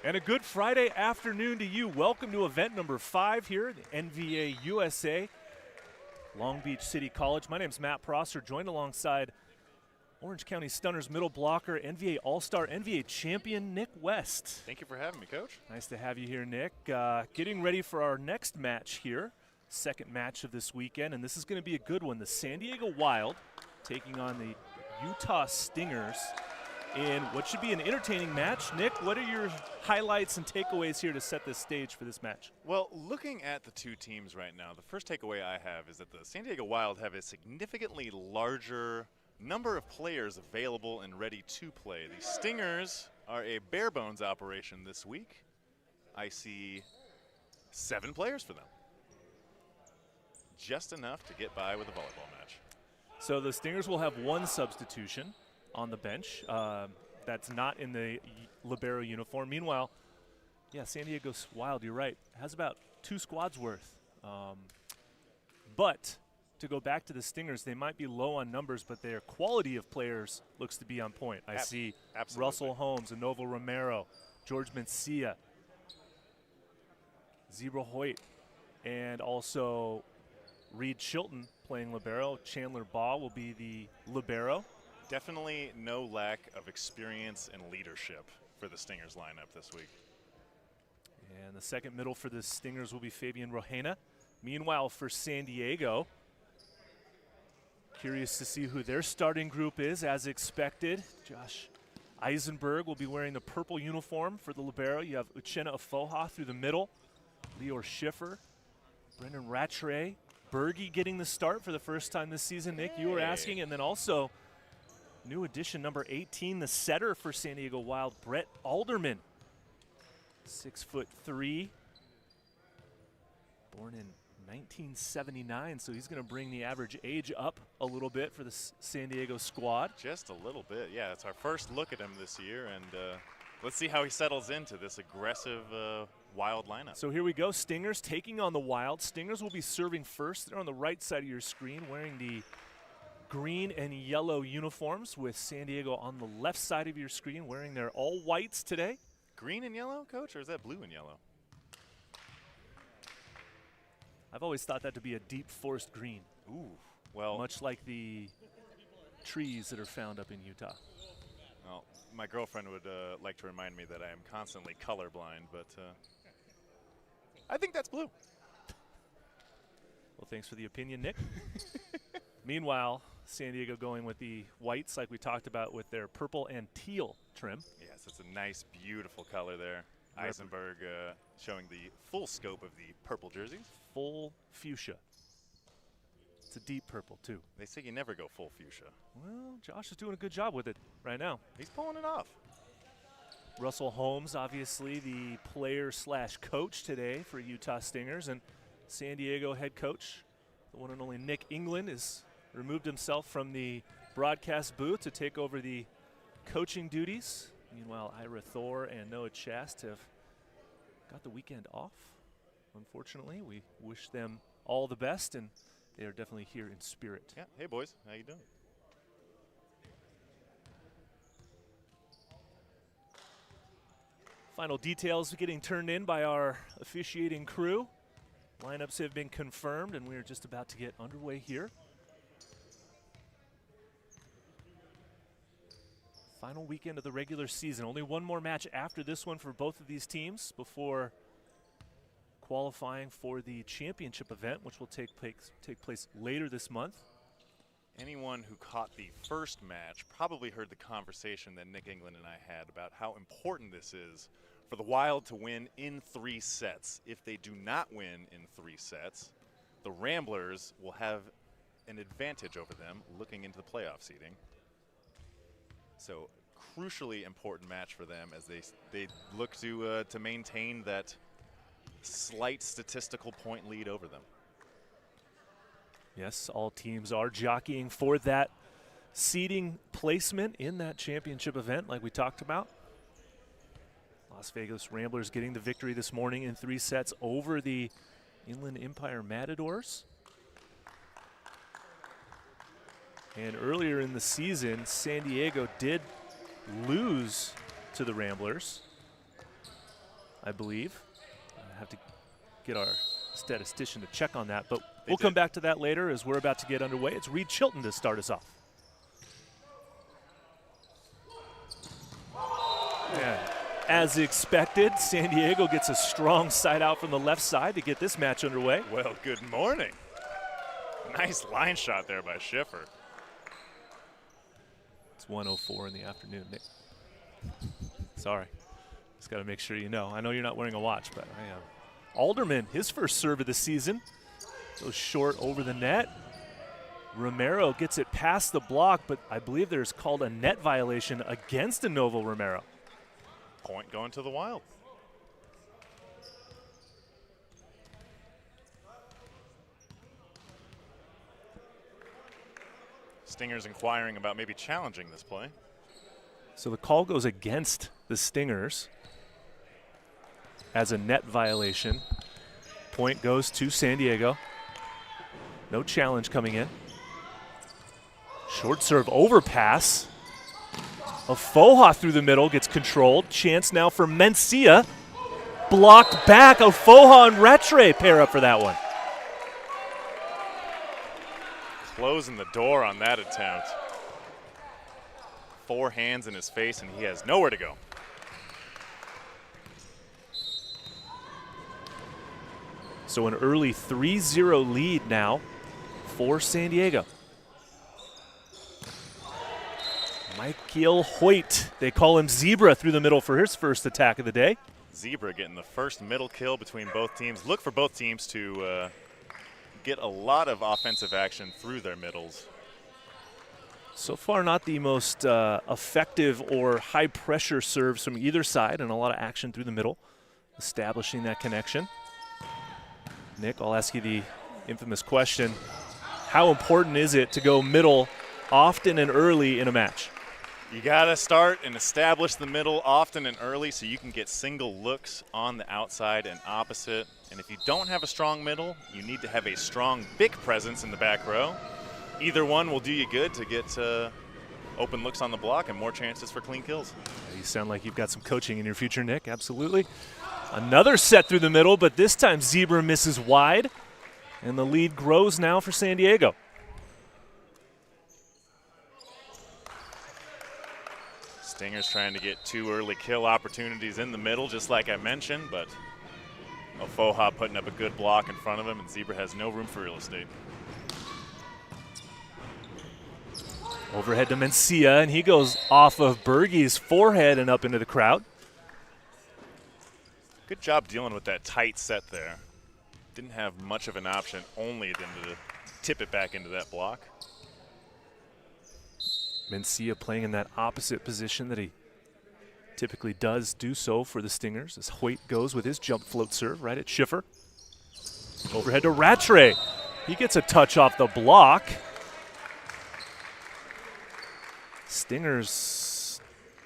And a good Friday afternoon to you. Welcome to event number 5 here at the NVA USA, Long Beach City College. My name is Matt Prosser, joined alongside Orange County Stunners middle blocker, NVA All-Star, NVA champion Nick West. Thank you for having me, Coach. Nice to have you here, Nick. Getting ready for our next match here, second match of this weekend, and this is going to be a good one. The San Diego Wild taking on the Utah Stingers in what should be an entertaining match. Nick, what are your highlights and takeaways here to set this stage for this match? Well, looking at the two teams right now, the first takeaway I have is that the San Diego Wild have a significantly larger number of players available and ready to play. The Stingers are a bare bones operation this week. I see 7 players for them. Just enough to get by with a volleyball match. So the Stingers will have 1 substitution on the bench that's not in the libero uniform. Meanwhile, yeah, San Diego Wild, you're right, has about 2 squads worth. But to go back to the Stingers, they might be low on numbers, but their quality of players looks to be on point. I see absolutely. Russell Holmes, Anovo Romero, George Mencia, Zebra Hoyt, and also Reed Chilton playing libero. Chandler Baugh will be the libero. Definitely no lack of experience and leadership for the Stingers lineup this week. And the second middle for the Stingers will be Fabian Rojena. Meanwhile, for San Diego, curious to see who their starting group is, as expected. Josh Eisenberg will be wearing the purple uniform for the libero. You have Uchenna Afoha through the middle, Lior Schiffer, Brendan Rattray, Berge getting the start for the first time this season. Nick, you were asking, and then also new addition number 18, the setter for San Diego Wild, Brett Alderman. 6'3", born in 1979, so he's going to bring the average age up a little bit for the San Diego squad. Just a little bit, yeah. It's our first look at him this year, and let's see how he settles into this aggressive Wild lineup. So here we go, Stingers taking on the Wild. Stingers will be serving first. They're on the right side of your screen wearing the green and yellow uniforms, with San Diego on the left side of your screen wearing their all whites today. Green and yellow, Coach, or is that blue and yellow? I've always thought that to be a deep forest green. Ooh, well. Much like the trees that are found up in Utah. Well, my girlfriend would like to remind me that I am constantly colorblind, but I think that's blue. Well, thanks for the opinion, Nick. Meanwhile, San Diego going with the whites like we talked about with their purple and teal trim. Yes, it's a nice, beautiful color there. Eisenberg showing the full scope of the purple jerseys. Full fuchsia. It's a deep purple, too. They say you never go full fuchsia. Well, Josh is doing a good job with it right now. He's pulling it off. Russell Holmes, obviously the player/coach today for Utah Stingers, and San Diego head coach, the one and only Nick England, has removed himself from the broadcast booth to take over the coaching duties. Meanwhile, Ira Thor and Noah Chast have got the weekend off. Unfortunately, we wish them all the best, and they are definitely here in spirit. Yeah. Hey, boys. How you doing? Final details getting turned in by our officiating crew. Lineups have been confirmed, and we are just about to get underway here. Final weekend of the regular season. Only one more match after this one for both of these teams before qualifying for the championship event, which will take place later this month. Anyone who caught the first match probably heard the conversation that Nick England and I had about how important this is for the Wild to win in 3 sets. If they do not win in 3 sets, the Ramblers will have an advantage over them looking into the playoff seeding. So crucially important match for them as they look to maintain that slight statistical point lead over them. Yes, all teams are jockeying for that seeding placement in that championship event like we talked about. Las Vegas Ramblers getting the victory this morning in 3 sets over the Inland Empire Matadors. And earlier in the season, San Diego did lose to the Ramblers. I believe. I have to get our statistician to check on that, but we'll come back to that later as we're about to get underway. It's Reed Chilton to start us off. And as expected, San Diego gets a strong side out from the left side to get this match underway. Well, good morning. Nice line shot there by Schiffer. It's 1:04 in the afternoon, Nick. Sorry. Just got to make sure you know. I know you're not wearing a watch, but I am. Alderman, his first serve of the season, goes short over the net. Romero gets it past the block, but I believe there's called a net violation against Novo Romero. Point going to the Wild. Stingers inquiring about maybe challenging this play. So the call goes against the Stingers as a net violation. Point goes to San Diego. No challenge coming in. Short serve overpass. Afoha through the middle gets controlled. Chance now for Mencia. Blocked back. Afoha and Rattray pair up for that one. Closing the door on that attempt. 4 hands in his face, and he has nowhere to go. So an early 3-0 lead now for San Diego. Michael Hoyt, they call him Zebra through the middle for his first attack of the day. Zebra getting the first middle kill between both teams. Look for both teams to get a lot of offensive action through their middles. So far, not the most effective or high-pressure serves from either side, and a lot of action through the middle, establishing that connection. Nick, I'll ask you the infamous question. How important is it to go middle often and early in a match? You got to start and establish the middle often and early so you can get single looks on the outside and opposite. And if you don't have a strong middle, you need to have a strong big presence in the back row. Either one will do you good to get open looks on the block and more chances for clean kills. You sound like you've got some coaching in your future, Nick. Absolutely. Another set through the middle, but this time Zebra misses wide, and the lead grows now for San Diego. Stingers trying to get 2 early kill opportunities in the middle, just like I mentioned, but Ofoha putting up a good block in front of him, and Zebra has no room for real estate. Overhead to Mencia, and he goes off of Bergey's forehead and up into the crowd. Good job dealing with that tight set there. Didn't have much of an option, only than to tip it back into that block. Mencia playing in that opposite position that he typically does do so for the Stingers as Hoyt goes with his jump float serve right at Schiffer. Overhead to Rattray. He gets a touch off the block. Stingers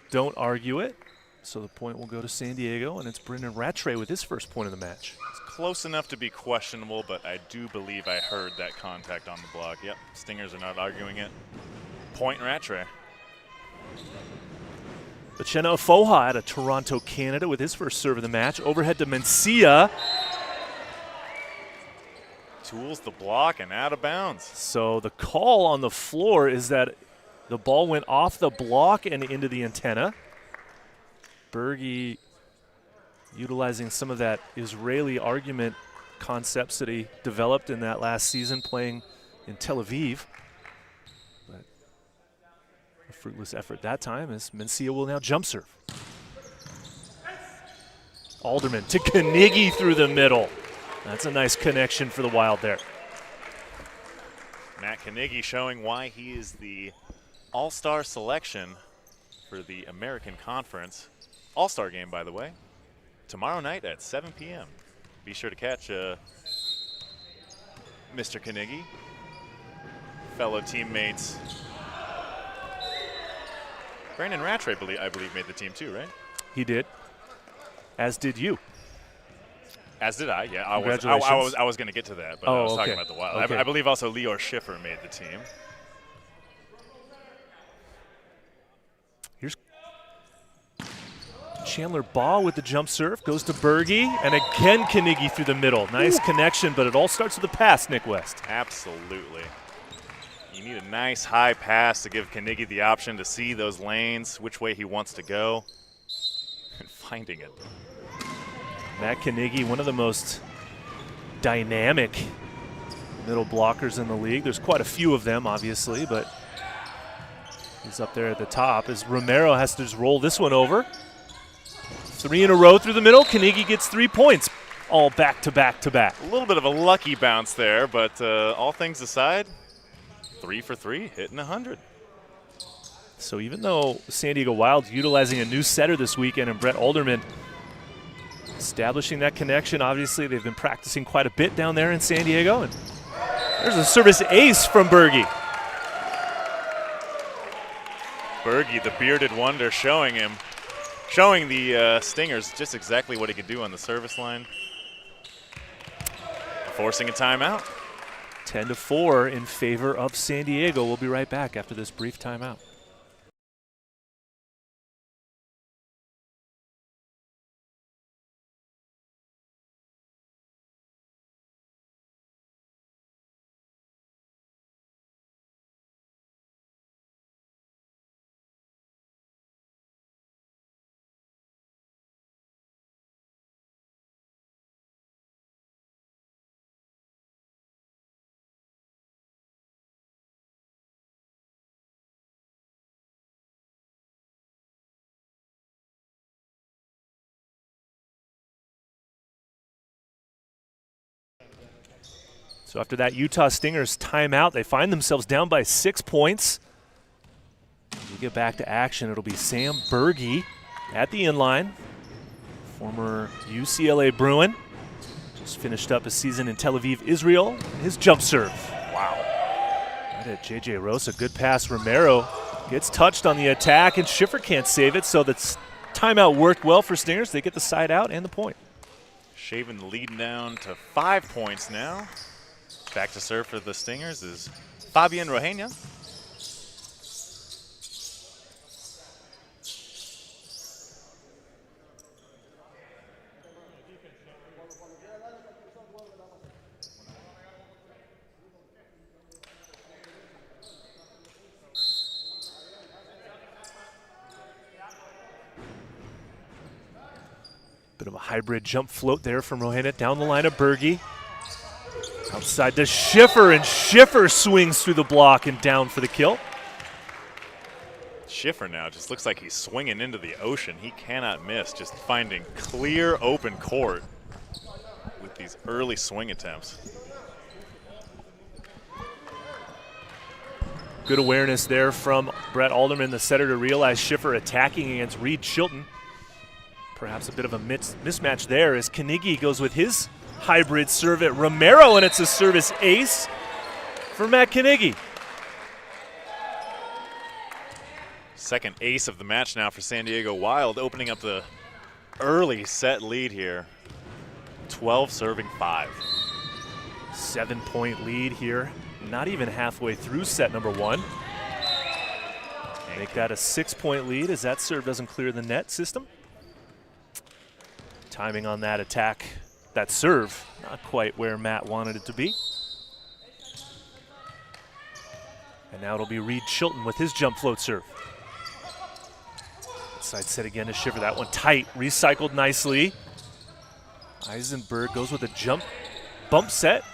don't argue it, so the point will go to San Diego, and it's Brendan Rattray with his first point of the match. It's close enough to be questionable, but I do believe I heard that contact on the block. Yep, Stingers are not arguing it. Point Rattray. Uchenna Afoha out of Toronto, Canada with his first serve of the match. Overhead to Mencia. Tools the block and out of bounds. So the call on the floor is that the ball went off the block and into the antenna. Bergey utilizing some of that Israeli argument concepts that he developed in that last season playing in Tel Aviv. But a fruitless effort that time as Mencia will now jump serve. Alderman to Carnegie through the middle. That's a nice connection for the Wild there. Matt Carnegie showing why he is the all-star selection for the American Conference. All-star game, by the way, tomorrow night at 7 p.m. Be sure to catch Mr. Carnegie, fellow teammates. Brandon Rattray, I believe, made the team too, right? He did, as did you. As did I, yeah. I was going to get to that, but I was talking about the Wild. Okay. I believe also Lior Schiffer made the team. Chandler Baugh with the jump serve, goes to Berge, and again Carnegie through the middle. Nice connection, but it all starts with a pass, Nick West. Absolutely. You need a nice high pass to give Carnegie the option to see those lanes, which way he wants to go, and finding it. Matt Carnegie, one of the most dynamic middle blockers in the league. There's quite a few of them, obviously, but he's up there at the top as Romero has to just roll this one over. 3 in a row through the middle. Carnegie gets 3 points, all back to back to back. A little bit of a lucky bounce there, but all things aside, 3 for 3, hitting 100. So even though San Diego Wild's utilizing a new setter this weekend and Brett Alderman establishing that connection, obviously they've been practicing quite a bit down there in San Diego. And there's a service ace from Berge. Berge, the bearded wonder, showing the Stingers just exactly what he could do on the service line. Forcing a timeout. 10-4 in favor of San Diego. We'll be right back after this brief timeout. So after that Utah Stingers timeout, they find themselves down by 6 points. As we get back to action, it'll be Sam Berge at the inline. Former UCLA Bruin. Just finished up a season in Tel Aviv, Israel. His jump serve. Wow. Right at J.J. Rosa, good pass. Romero gets touched on the attack, and Schiffer can't save it, so the timeout worked well for Stingers. They get the side out and the point. Shaving the lead down to 5 points now. Back to serve for the Stingers is Fabian Rojena. Bit of a hybrid jump float there from Rojena down the line of Berge. Outside to Schiffer, and Schiffer swings through the block and down for the kill. Schiffer now just looks like he's swinging into the ocean. He cannot miss, just finding clear open court with these early swing attempts. Good awareness there from Brett Alderman, the setter, to realize Schiffer attacking against Reed Chilton. Perhaps a bit of a mismatch there as Carnegie goes with his hybrid serve at Romero, and it's a service ace for Matt Carnegie. Second ace of the match now for San Diego Wild, opening up the early set lead here. 12 serving 5. 7-point lead here. Not even halfway through set number 1. Make that a 6-point lead as that serve doesn't clear the net system. Timing on that attack, that serve, not quite where Matt wanted it to be. And now it'll be Reed Chilton with his jump float serve. Side set again to Schiffer. That one tight, recycled nicely. Eisenberg goes with a bump set.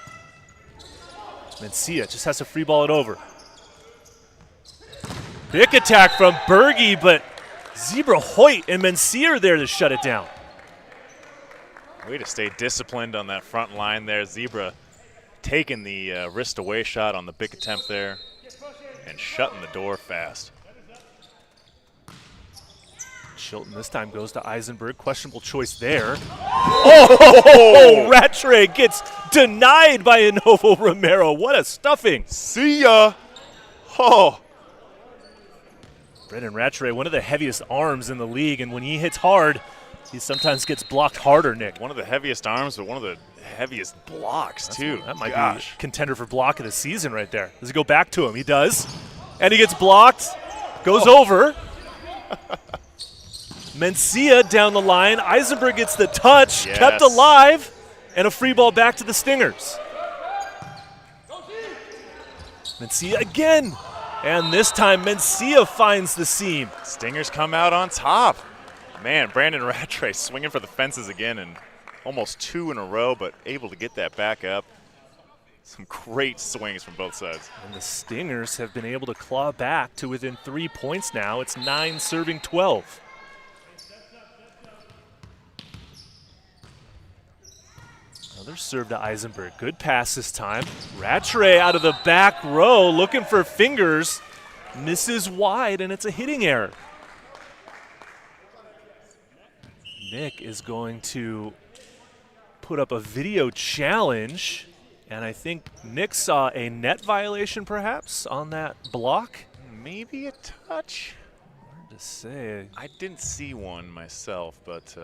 Mencia just has to free ball it over. Big attack from Berge, but Zebra Hoyt and Mencia are there to shut it down. Way to stay disciplined on that front line there. Zebra taking the wrist away shot on the big attempt there and shutting the door fast. Chilton this time goes to Eisenberg. Questionable choice there. Oh, Rattray gets denied by Enovo Romero. What a stuffing. See ya. Oh. Brendan Rattray, one of the heaviest arms in the league, and when he hits hard, he sometimes gets blocked harder, Nick. One of the heaviest arms, but one of the heaviest blocks, too. That might be contender for block of the season right there. Does he go back to him? He does. And he gets blocked. Goes over. Mencia down the line. Eisenberg gets the touch, Yes. kept alive, and a free ball back to the Stingers. Mencia again. And this time, Mencia finds the seam. Stingers come out on top. Man, Brandon Rattray swinging for the fences again, and almost 2 in a row, but able to get that back up. Some great swings from both sides. And the Stingers have been able to claw back to within 3 points now. It's 9 serving 12. Another serve to Eisenberg. Good pass this time. Rattray out of the back row looking for fingers. Misses wide, and it's a hitting error. Nick is going to put up a video challenge. And I think Nick saw a net violation perhaps on that block. Maybe a touch. Hard to say. I didn't see one myself, but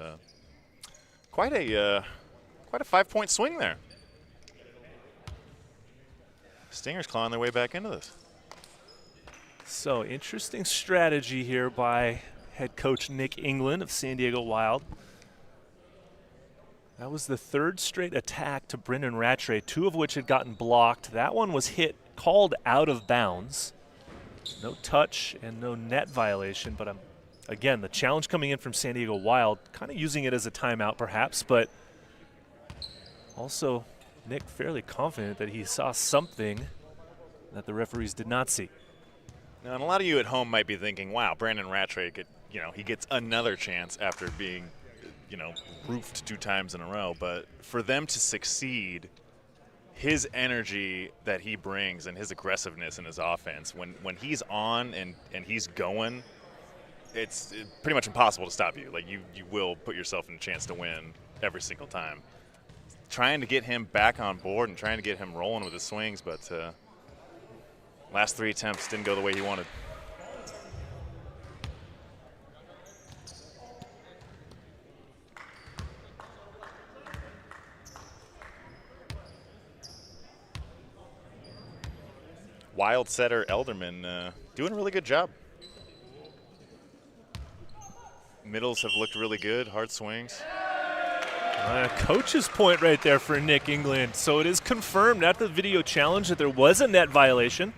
quite a 5-point swing there. Stingers clawing their way back into this. So interesting strategy here by head coach Nick England of San Diego Wild. That was the 3rd straight attack to Brendan Rattray, 2 of which had gotten blocked. That one was called out of bounds. No touch and no net violation, but again, the challenge coming in from San Diego Wild, kind of using it as a timeout perhaps, but also Nick fairly confident that he saw something that the referees did not see. Now, and a lot of you at home might be thinking, wow, Brandon Rattray could, he gets another chance after being roofed 2 times in a row. But for them to succeed, his energy that he brings and his aggressiveness in his offense, when he's on and he's going, it's pretty much impossible to stop you. Like, you will put yourself in a chance to win every single time. Trying to get him back on board and trying to get him rolling with his swings, but last 3 attempts didn't go the way he wanted. Wild setter Elderman doing a really good job. Middles have looked really good, hard swings. Coach's point right there for Nick England. So it is confirmed at the video challenge that there was a net violation.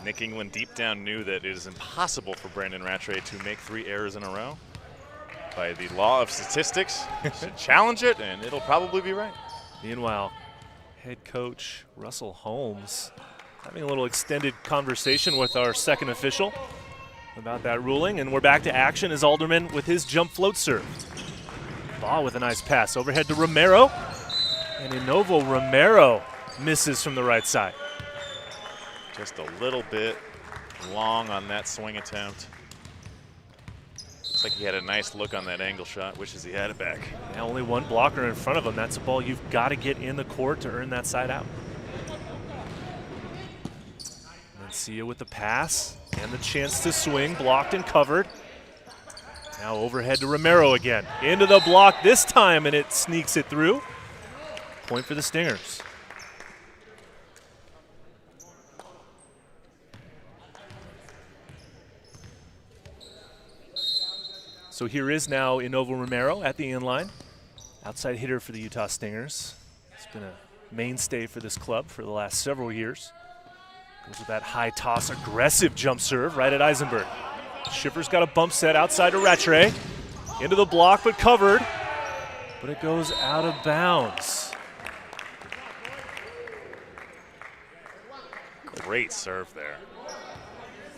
Nick England deep down knew that it is impossible for Brandon Rattray to make 3 errors in a row. By the law of statistics, should challenge it, and it'll probably be right. Meanwhile, head coach Russell Holmes having a little extended conversation with our second official about that ruling, and we're back to action as Alderman with his jump float serve. Ball with a nice pass overhead to Romero, and Inovo Romero misses from the right side. Just a little bit long on that swing attempt. Looks like he had a nice look on that angle shot, wishes he had it back. Now only one blocker in front of him. That's a ball you've got to get in the court to earn that side out. Mencia with the pass and the chance to swing, blocked and covered. Now overhead to Romero again. Into the block this time, and it sneaks it through. Point for the Stingers. So here is now Inovo Romero at the inline. Outside hitter for the Utah Stingers. He's been a mainstay for this club for the last several years. Goes with that high toss, aggressive jump serve right at Eisenberg. Schiffer's got a bump set outside to Rattray. Into the block, but covered. But it goes out of bounds. Great serve there.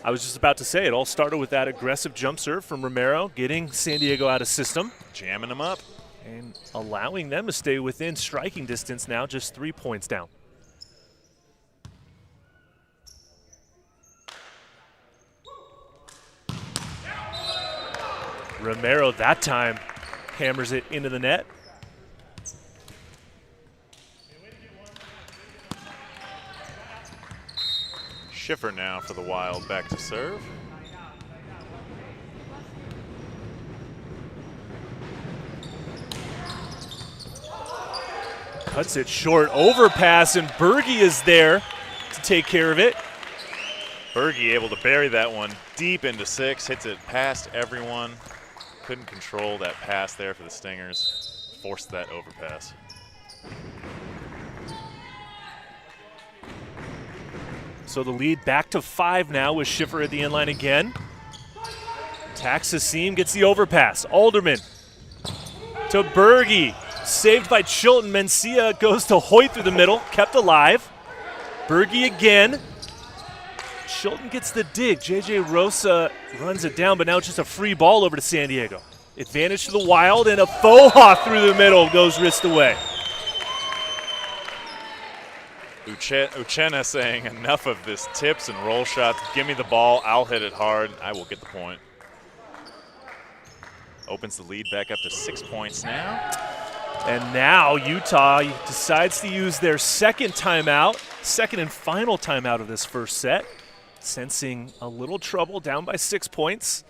I was just about to say, it all started with that aggressive jump serve from Romero, getting San Diego out of system. Jamming them up. And allowing them to stay within striking distance now, just 3 points down. Romero that time hammers it into the net. Schiffer now for the Wild, back to serve. Cuts it short, overpass, and Berge is there to take care of it. Berge able to bury that one deep into 6, hits it past everyone. Couldn't control that pass there for the Stingers. Forced that overpass. So the lead back to 5 now with Schiffer at the inline again. Taxasim gets the overpass. Alderman to Berge. Saved by Chilton. Mencia goes to Hoyt through the middle. Kept alive. Berge again. Chilton gets the dig. J.J. Rosa runs it down, but now it's just a free ball over to San Diego. Advantage to the Wild, and a Foha through the middle goes wrist away. Uchenna saying enough of this tips and roll shots. Give me the ball. I'll hit it hard. I will get the point. Opens the lead back up to 6 points now. And now Utah decides to use their second timeout, second and final timeout of this first set. Sensing a little trouble, down by 6 points.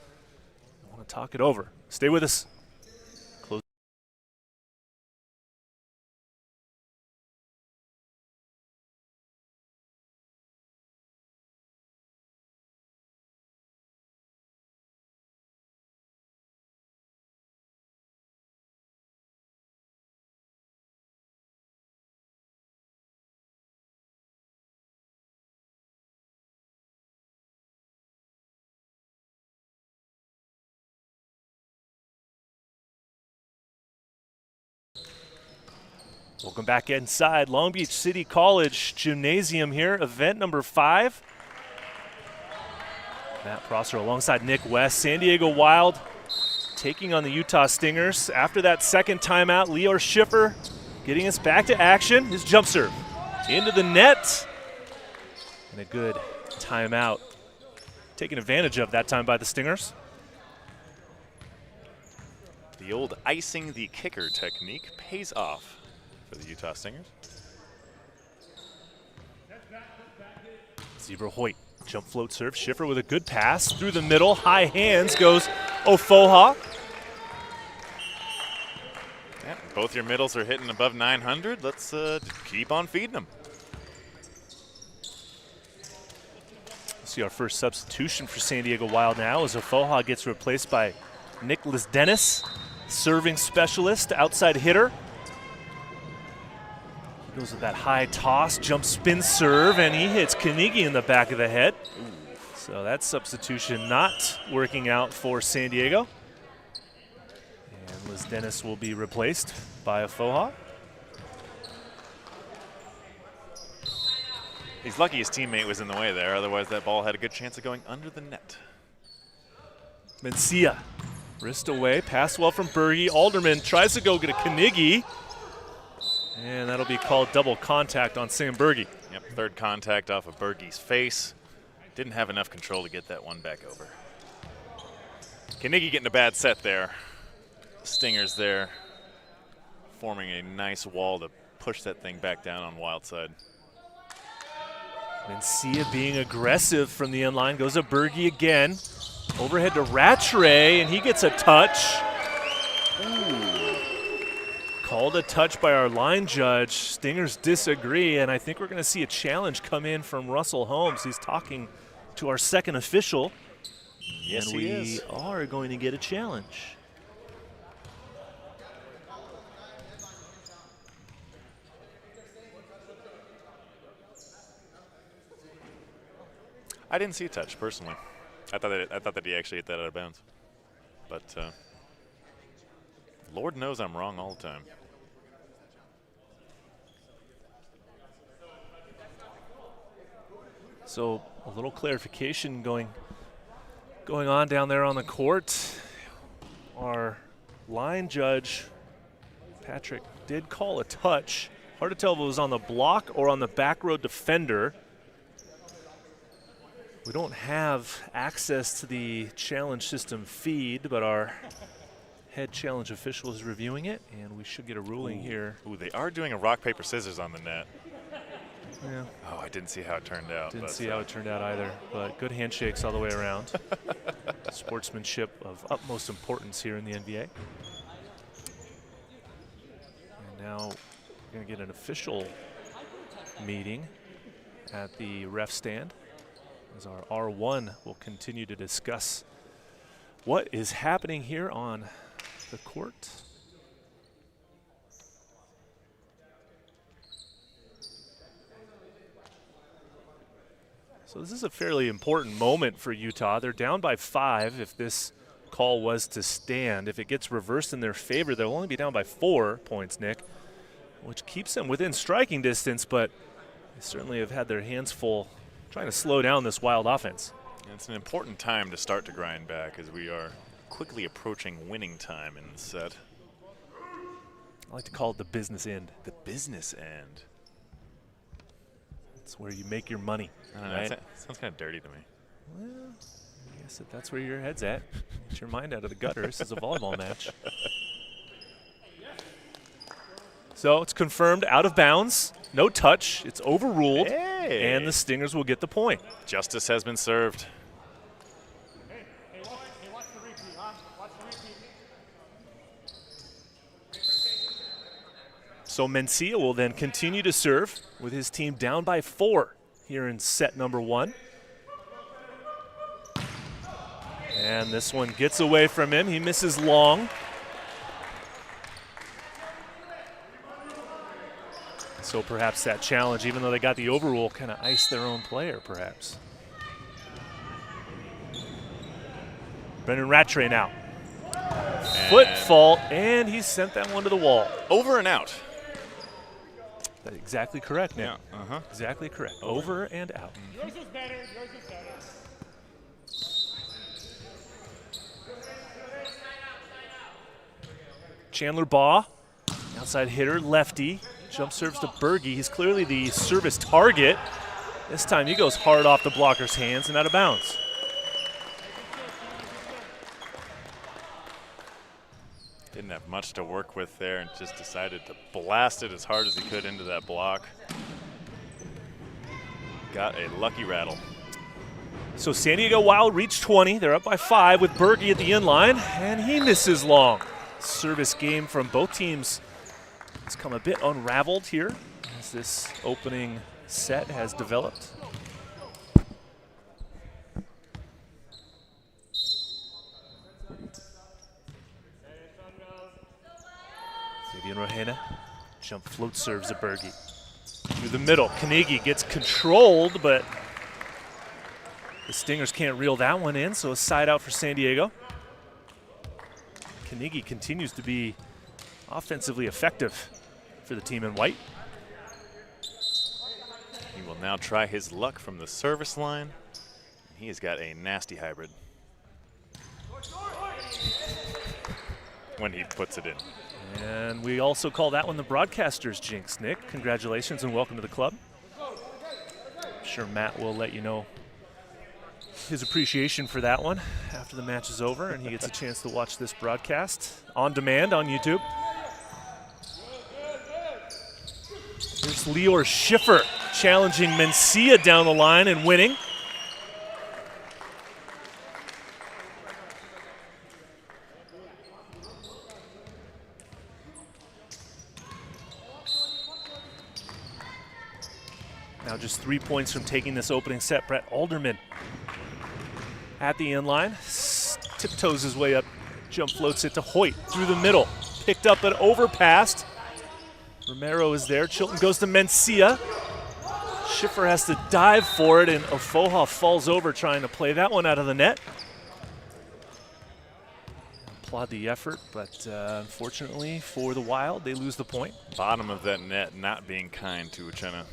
I want to talk it over. Stay with us. Close. Welcome back inside Long Beach City College Gymnasium here, event number 5. Matt Prosser alongside Nick West. San Diego Wild taking on the Utah Stingers. After that second timeout, Lior Schiffer getting us back to action. His jump serve into the net. And a good timeout taken advantage of that time by the Stingers. The old icing the kicker technique pays off for the Utah Stingers. Zebra Hoyt, jump float serve. Schiffer with a good pass through the middle. High hands goes Ofoha. Yeah, both your middles are hitting above 900. Let's keep on feeding them. See our first substitution for San Diego Wild now as Ofoha gets replaced by Nicholas Dennis, serving specialist, outside hitter. Goes with that high toss, jump spin serve, and he hits Kanigi in the back of the head. Ooh. So that substitution not working out for San Diego. And Liz Dennis will be replaced by Ofoha. He's lucky his teammate was in the way there, otherwise that ball had a good chance of going under the net. Mencia, wrist away, pass well from Berge. Alderman tries to go get a Kanigi. And that'll be called double contact on Sam Berge. Yep, third contact off of Berge's face. Didn't have enough control to get that one back over. Kanigi getting a bad set there. Stingers there, forming a nice wall to push that thing back down on Wild side. Mencia being aggressive from the end line, goes to Berge again. Overhead to Rattray, and he gets a touch. Ooh. Called a touch by our line judge. Stingers disagree, and I think we're going to see a challenge come in from Russell Holmes. He's talking to our second official. Yes, and he is. We are going to get a challenge. I didn't see a touch personally. I thought that he actually hit that out of bounds. But Lord knows I'm wrong all the time. So a little clarification going on down there on the court. Our line judge, Patrick, did call a touch. Hard to tell if it was on the block or on the back row defender. We don't have access to the challenge system feed, but our head challenge official is reviewing it, and we should get a ruling here. Ooh, they are doing a rock, paper, scissors on the net. Yeah. Oh, I didn't see how it turned out. Didn't see how it turned out either, but good handshakes all the way around. Sportsmanship of utmost importance here in the NVA. And now we're going to get an official meeting. at the ref stand as our R1 will continue to discuss what is happening here on the court. So this is a fairly important moment for Utah. They're down by 5 if this call was to stand. If it gets reversed in their favor, they'll only be down by 4 points, Nick, which keeps them within striking distance, but they certainly have had their hands full trying to slow down this Wild offense. It's an important time to start to grind back as we are quickly approaching winning time in the set. I like to call it the business end. The business end. It's where you make your money. I don't know, right? that sounds kind of dirty to me. Well, I guess that's where your head's at. Get your mind out of the gutter. This is a volleyball match. So it's confirmed out of bounds. No touch. It's overruled. Hey. And the Stingers will get the point. Justice has been served. Watch the repeat, huh? Watch the repeat. So Mencia will then continue to serve with his team down by 4 here in set number 1. And this one gets away from him. He misses long. So perhaps that challenge, even though they got the overrule, kind of iced their own player, perhaps. Brendan Rattray now. Foot fault, and he sent that one to the wall. Over and out. That's exactly correct, Nick. Yeah, Exactly correct. Over and out. Yours is better. Yours is better. Chandler Baugh, outside hitter, lefty. Jump serves to Berge. He's clearly the service target. This time he goes hard off the blocker's hands and out of bounds. Didn't have much to work with there and just decided to blast it as hard as he could into that block. Got a lucky rattle. So San Diego Wild reach 20. They're up by 5 with Berge at the inline, and he misses long. Service game from both teams has come a bit unraveled here as this opening set has developed. Fabian Rojena, jump float serves a Berge. Through the middle, Carnegie gets controlled, but the Stingers can't reel that one in, so a side out for San Diego. Carnegie continues to be offensively effective for the team in white. He will now try his luck from the service line. He has got a nasty hybrid when he puts it in. And we also call that one the broadcaster's jinx. Nick, congratulations and welcome to the club. I'm sure Matt will let you know his appreciation for that one after the match is over and he gets a chance to watch this broadcast on demand on YouTube. Here's Lior Schiffer challenging Mencia down the line and winning. Now just 3 points from taking this opening set. Brett Alderman at the inline, tiptoes his way up, jump floats it to Hoyt through the middle. Picked up and overpassed. Romero is there. Chilton goes to Mencia. Schiffer has to dive for it, and Ofoha falls over trying to play that one out of the net. Applaud the effort, but unfortunately for the Wild, they lose the point. Bottom of that net not being kind to Uchenna.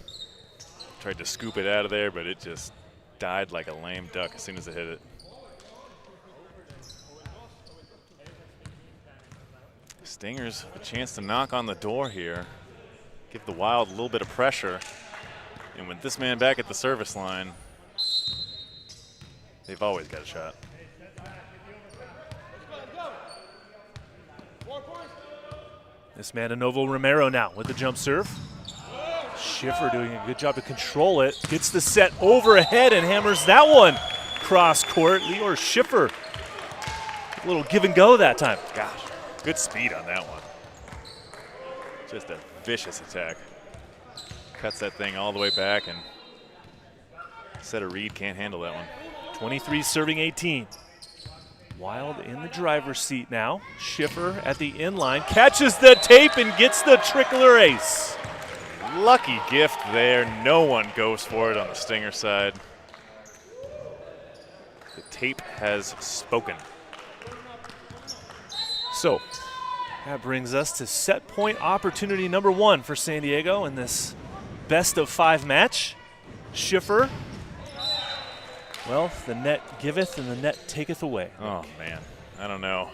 Tried to scoop it out of there, but it just died like a lame duck as soon as it hit it. Stingers a chance to knock on the door here. Give the Wild a little bit of pressure. And with this man back at the service line, they've always got a shot. This man, Anovo Romero now with the jump serve. Schiffer doing a good job to control it. Gets the set overhead and hammers that one cross court. Lior Schiffer, a little give and go that time. Gosh, good speed on that one. Just a vicious attack. Cuts that thing all the way back and Said a Reed can't handle that one. 23 serving 18. Wild in the driver's seat now. Schiffer at the inline, catches the tape and gets the trickler ace. Lucky gift there. No one goes for it on the Stinger side. The tape has spoken. So that brings us to set point opportunity number 1 for San Diego in this best of 5 match. Schiffer. Well, the net giveth and the net taketh away. Oh, man. I don't know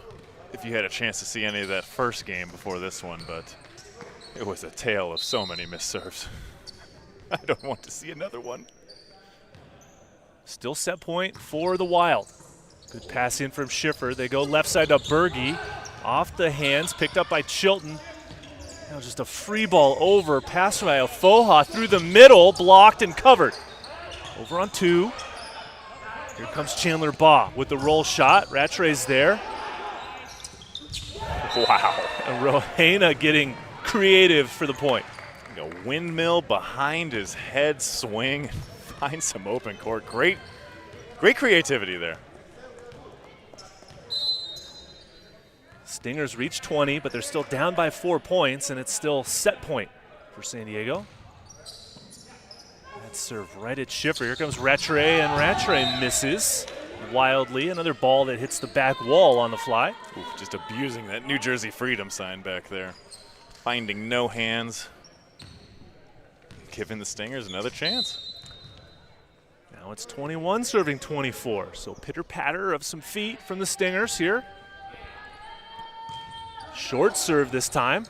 if you had a chance to see any of that first game before this one, but it was a tale of so many missed serves. I don't want to see another one. Still set point for the Wild. Good pass in from Schiffer. They go left side to Berge. Off the hands, picked up by Chilton. Now just a free ball over. Pass by Foha through the middle, blocked and covered. Over on 2. Here comes Chandler Baugh with the roll shot. Rattray's there. Wow. And Rohena getting creative for the point. Like a windmill behind his head swing. Find some open court. Great creativity there. Stingers reach 20, but they're still down by 4 points, and it's still set point for San Diego. That serve right at Schiffer. Here comes Rattray, and Rattray misses wildly. Another ball that hits the back wall on the fly. Ooh, just abusing that New Jersey Freedom sign back there. Finding no hands. Giving the Stingers another chance. Now it's 21 serving 24. So pitter-patter of some feet from the Stingers here. Short serve this time.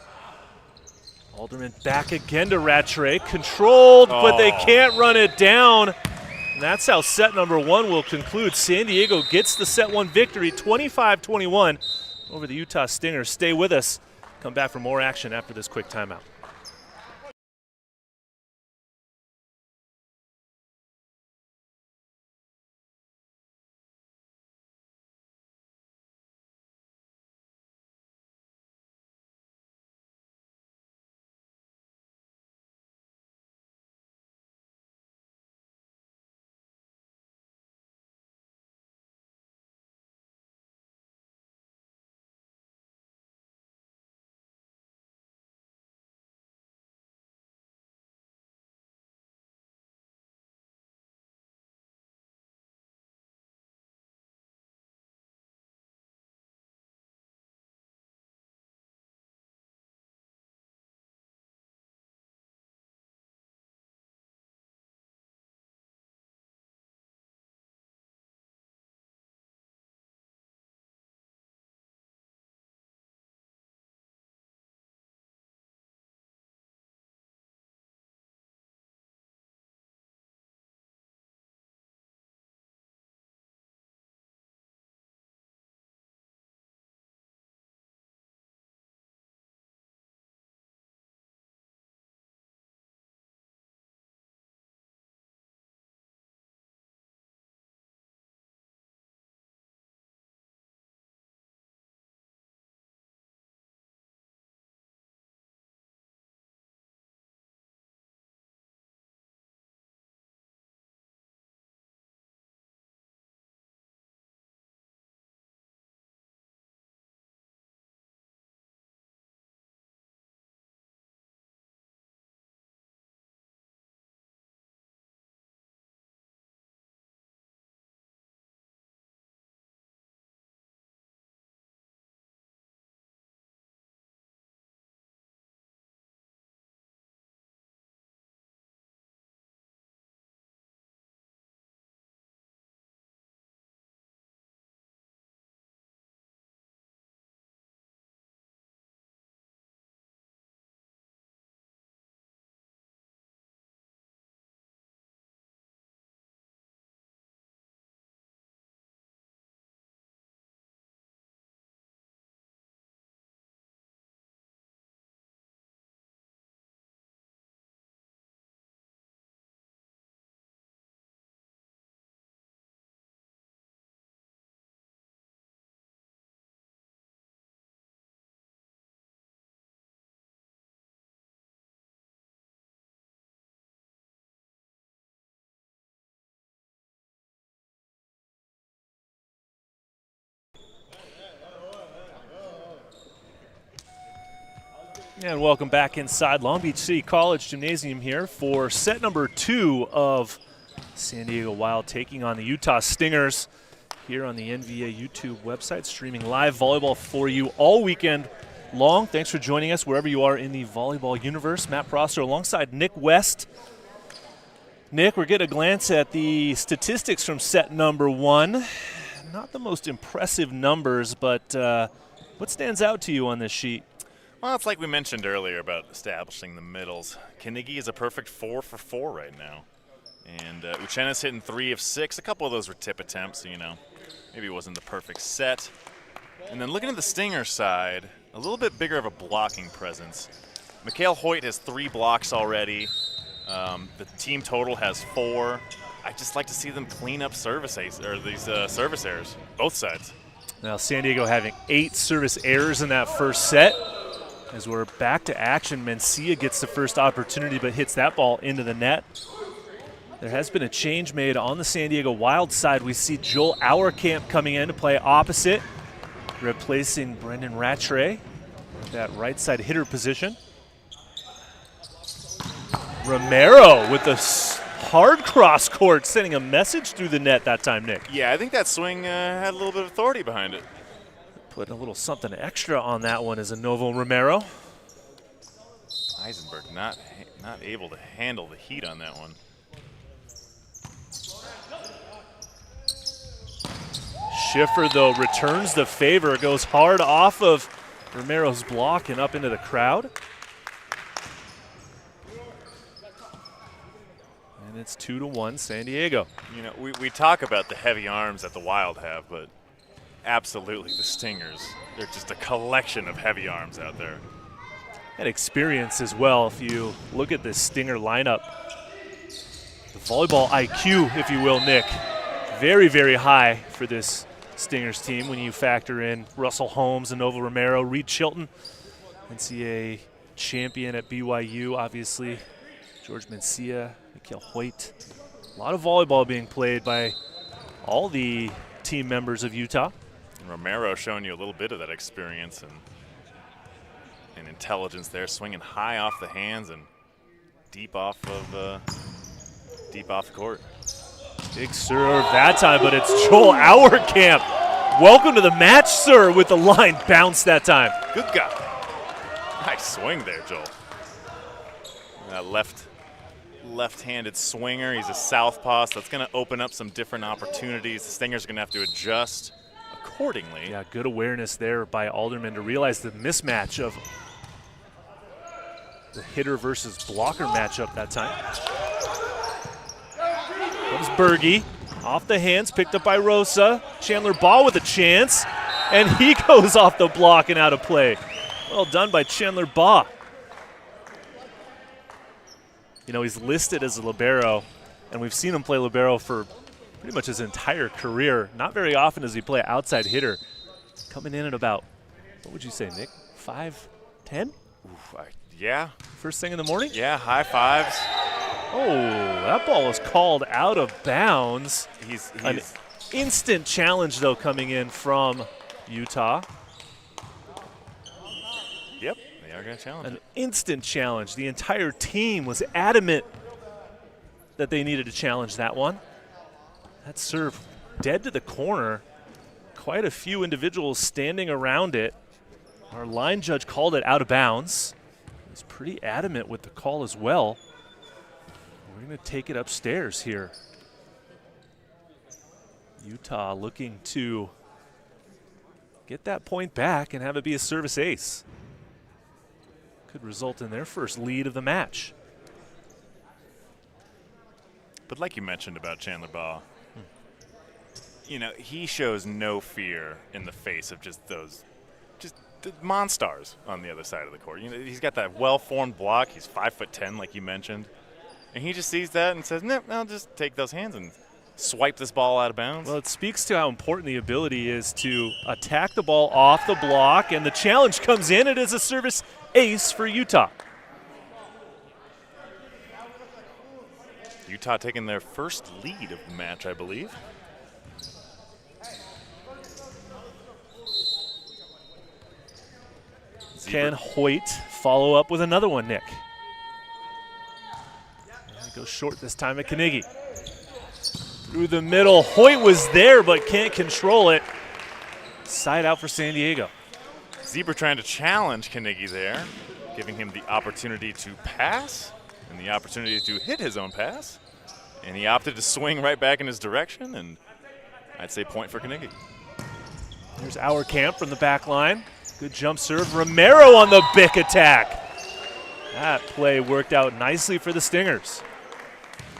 Alderman back again to Rattray. Controlled, but they can't run it down. And that's how set number 1 will conclude. San Diego gets the set 1 victory, 25-21 over the Utah Stingers. Stay with us. Come back for more action after this quick timeout. And welcome back inside Long Beach City College Gymnasium here for set number 2 of San Diego Wild taking on the Utah Stingers here on the NVA YouTube website, streaming live volleyball for you all weekend long. Thanks for joining us wherever you are in the volleyball universe. Matt Prosser alongside Nick West. Nick, we're getting a glance at the statistics from set number 1. Not the most impressive numbers, but what stands out to you on this sheet? Well, it's like we mentioned earlier about establishing the middles. Carnegie is a perfect 4 for 4 right now. And Uchenna's hitting 3 of 6. A couple of those were tip attempts, so, maybe it wasn't the perfect set. And then looking at the Stinger side, a little bit bigger of a blocking presence. Mikhail Hoyt has 3 blocks already. The team total has 4. I just like to see them clean up service errors, both sides. Now San Diego having 8 service errors in that first set. As we're back to action, Mencia gets the first opportunity but hits that ball into the net. There has been a change made on the San Diego Wild side. We see Joel Auerkamp coming in to play opposite, replacing Brendan Rattray at that right side hitter position. Romero with the hard cross court, sending a message through the net that time, Nick. Yeah, I think that swing had a little bit of authority behind it. Putting a little something extra on that one is a Novo Romero. Eisenberg not able to handle the heat on that one. Schiffer, though, returns the favor, goes hard off of Romero's block and up into the crowd. And it's 2-1 San Diego. We talk about the heavy arms that the Wild have, but absolutely the Stingers, they're just a collection of heavy arms out there. And experience as well. If you look at this Stinger lineup, the volleyball IQ, if you will, Nick, very, very high for this Stingers team when you factor in Russell Holmes and Novo Romero, Reed Chilton, NCAA champion at BYU, obviously, George Mencia, Mikhail Hoyt. A lot of volleyball being played by all the team members of Utah. And Romero showing you a little bit of that experience and intelligence there, swinging high off the hands and deep off the court. Big serve that time, but it's Joel Auerkamp. Welcome to the match, sir, with the line bounce that time. Good guy. Nice swing there, Joel. That left-handed swinger. He's a southpaw, so that's going to open up some different opportunities. The Stingers are going to have to adjust accordingly. Yeah, good awareness there by Alderman to realize the mismatch of the hitter versus blocker matchup that time. Comes Berge, off the hands, picked up by Rosa. Chandler Baugh with a chance, and he goes off the block and out of play. Well done by Chandler Baugh. He's listed as a libero, and we've seen him play libero for pretty much his entire career. Not very often does he play outside hitter. Coming in at about, what would you say, Nick, 5'10"? Yeah. First thing in the morning? Yeah, high fives. Oh, that ball was called out of bounds. He's an instant challenge, though, coming in from Utah. Yep, they are going to challenge An instant challenge. The entire team was adamant that they needed to challenge that one. That serve dead to the corner. Quite a few individuals standing around it. Our line judge called it out of bounds. He's pretty adamant with the call as well. We're going to take it upstairs here. Utah looking to get that point back and have it be a service ace. Could result in their first lead of the match. But like you mentioned about Chandler Baugh, he shows no fear in the face of just the monsters on the other side of the court. He's got that well-formed block. He's 5'10", like you mentioned. And he just sees that and says, "No, I'll just take those hands and swipe this ball out of bounds." Well, it speaks to how important the ability is to attack the ball off the block, and the challenge comes in. It is a service ace for Utah. Utah taking their first lead of the match, I believe. Can Hoyt follow up with another one, Nick? And it goes short this time at Carnegie. Through the middle. Hoyt was there but can't control it. Side out for San Diego. Zebra trying to challenge Carnegie there, giving him the opportunity to pass and the opportunity to hit his own pass. And he opted to swing right back in his direction, and I'd say point for Carnegie. Here's Auerkamp from the back line. Good jump serve. Romero on the Bick attack. That play worked out nicely for the Stingers.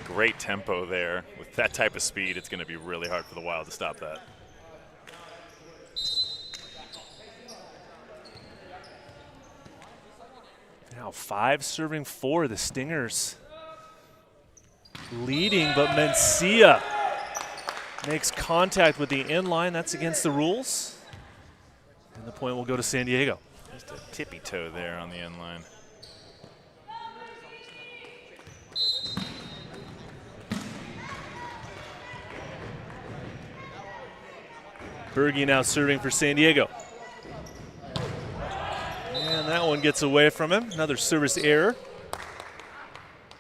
Great tempo there. With that type of speed, it's going to be really hard for the Wild to stop that. Now 5 serving 4. The Stingers leading, but Mencia makes contact with the inline. That's against the rules. And the point will go to San Diego. Just a tippy toe there on the end line. Berge now serving for San Diego. And that one gets away from him. Another service error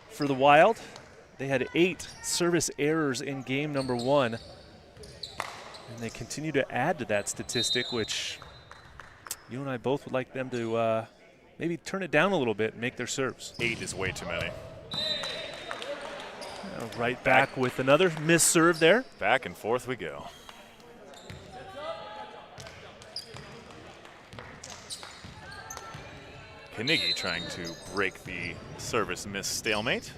for the Wild. They had 8 service errors in game number 1. And they continue to add to that statistic, which you and I both would like them to maybe turn it down a little bit and make their serves. 8 is way too many. Right back with another missed serve there. Back and forth we go. Carnegie trying to break the service miss stalemate.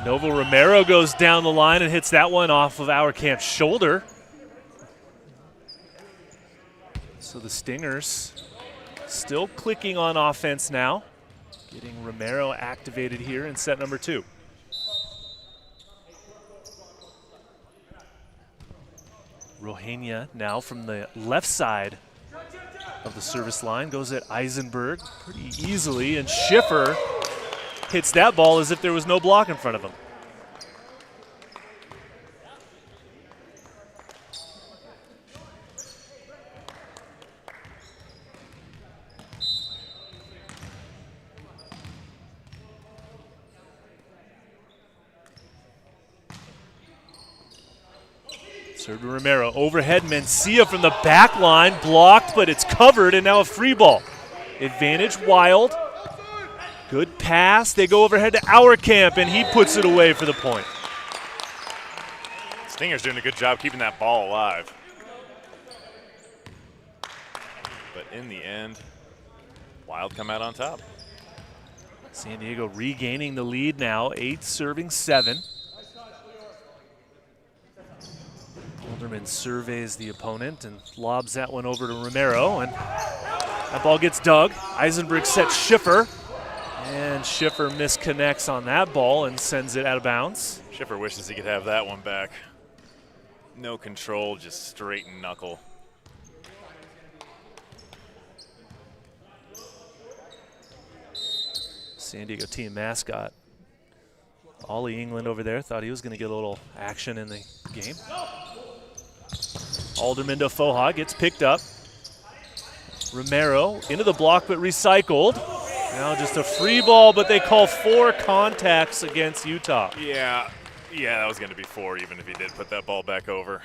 Novo Romero goes down the line and hits that one off of Auerkamp's shoulder. So the Stingers still clicking on offense now. Getting Romero activated here in set number 2. Rohania now from the left side of the service line goes at Eisenberg pretty easily, and Schiffer hits that ball as if there was no block in front of him. Serve to Romero. Overhead, Mencia from the back line. Blocked, but it's covered, and now a free ball. Advantage Wild. Good pass. They go overhead to Auerkamp, and he puts it away for the point. Stinger's doing a good job keeping that ball alive. But in the end, Wild come out on top. San Diego regaining the lead now, 8 serving 7. Alderman surveys the opponent and lobs that one over to Romero, and that ball gets dug. Eisenberg sets Schiffer, and Schiffer misconnects on that ball and sends it out of bounds. Schiffer wishes he could have that one back. No control, just straight knuckle. San Diego team mascot Ollie England over there thought he was going to get a little action in the game. Alderman to Foha, gets picked up. Romero into the block but recycled. Now just a free ball, but they call 4 contacts against Utah. Yeah, that was going to be 4 even if he did put that ball back over.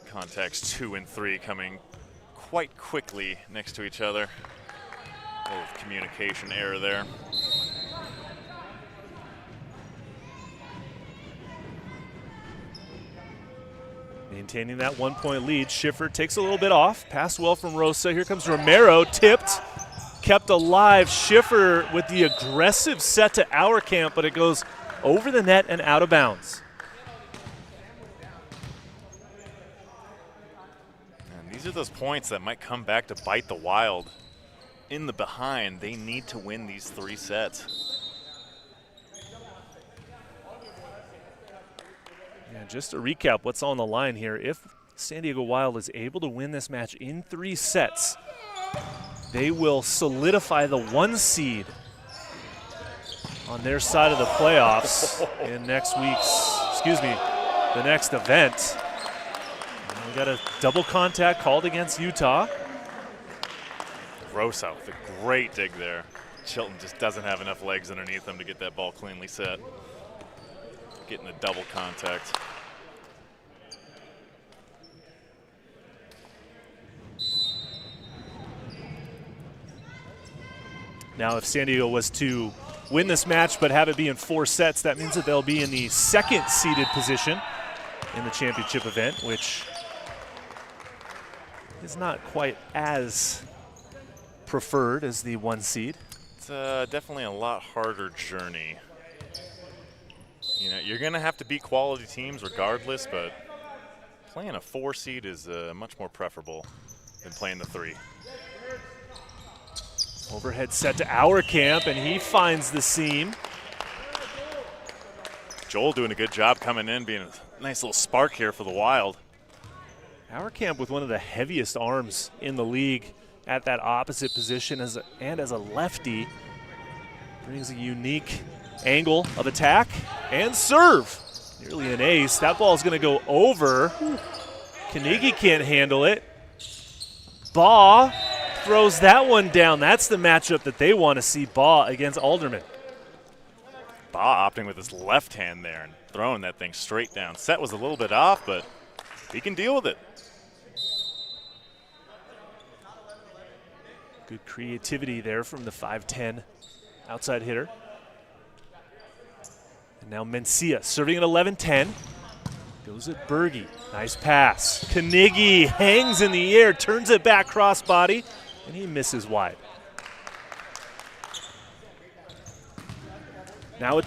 Contacts 2 and 3 coming quite quickly next to each other. A little communication error there. Maintaining that 1-point lead, Schiffer takes a little bit off. Passed well from Rosa. Here comes Romero, tipped, kept alive. Schiffer with the aggressive set to Auerkamp, but it goes over the net and out of bounds. And these are those points that might come back to bite the Wild. In the behind, they need to win these 3 sets. Yeah, just to recap what's on the line here, if San Diego Wild is able to win this match in 3 sets, they will solidify the 1 seed on their side of the playoffs in next week's, the next event. And we got a double contact called against Utah. Rosa with a great dig there. Chilton just doesn't have enough legs underneath him to get that ball cleanly set. Getting the double contact. Now, if San Diego was to win this match but have it be in 4 sets, that means that they'll be in the 2nd seeded position in the championship event, which is not quite as preferred as the 1 seed. It's definitely a lot harder journey. You know, you're going to have to beat quality teams regardless, but playing a 4 seed is much more preferable than playing the 3. Overhead set to our camp, and he finds the seam. Joel doing a good job coming in, being a nice little spark here for the Wild. Our camp with one of the heaviest arms in the league at that opposite position as a lefty. Brings a unique angle of attack and serve. Nearly an ace. That ball is going to go over. Kanigi can't handle it. Baugh throws that one down. That's the matchup that they want to see, Baugh against Alderman. Baugh opting with his left hand there and throwing that thing straight down. Set was a little bit off, but he can deal with it. Good creativity there from the 5'10" outside hitter. And now Mencia serving at 11-10. Goes at Berge. Nice pass. Kanigi hangs in the air, turns it back crossbody, and he misses wide. Now a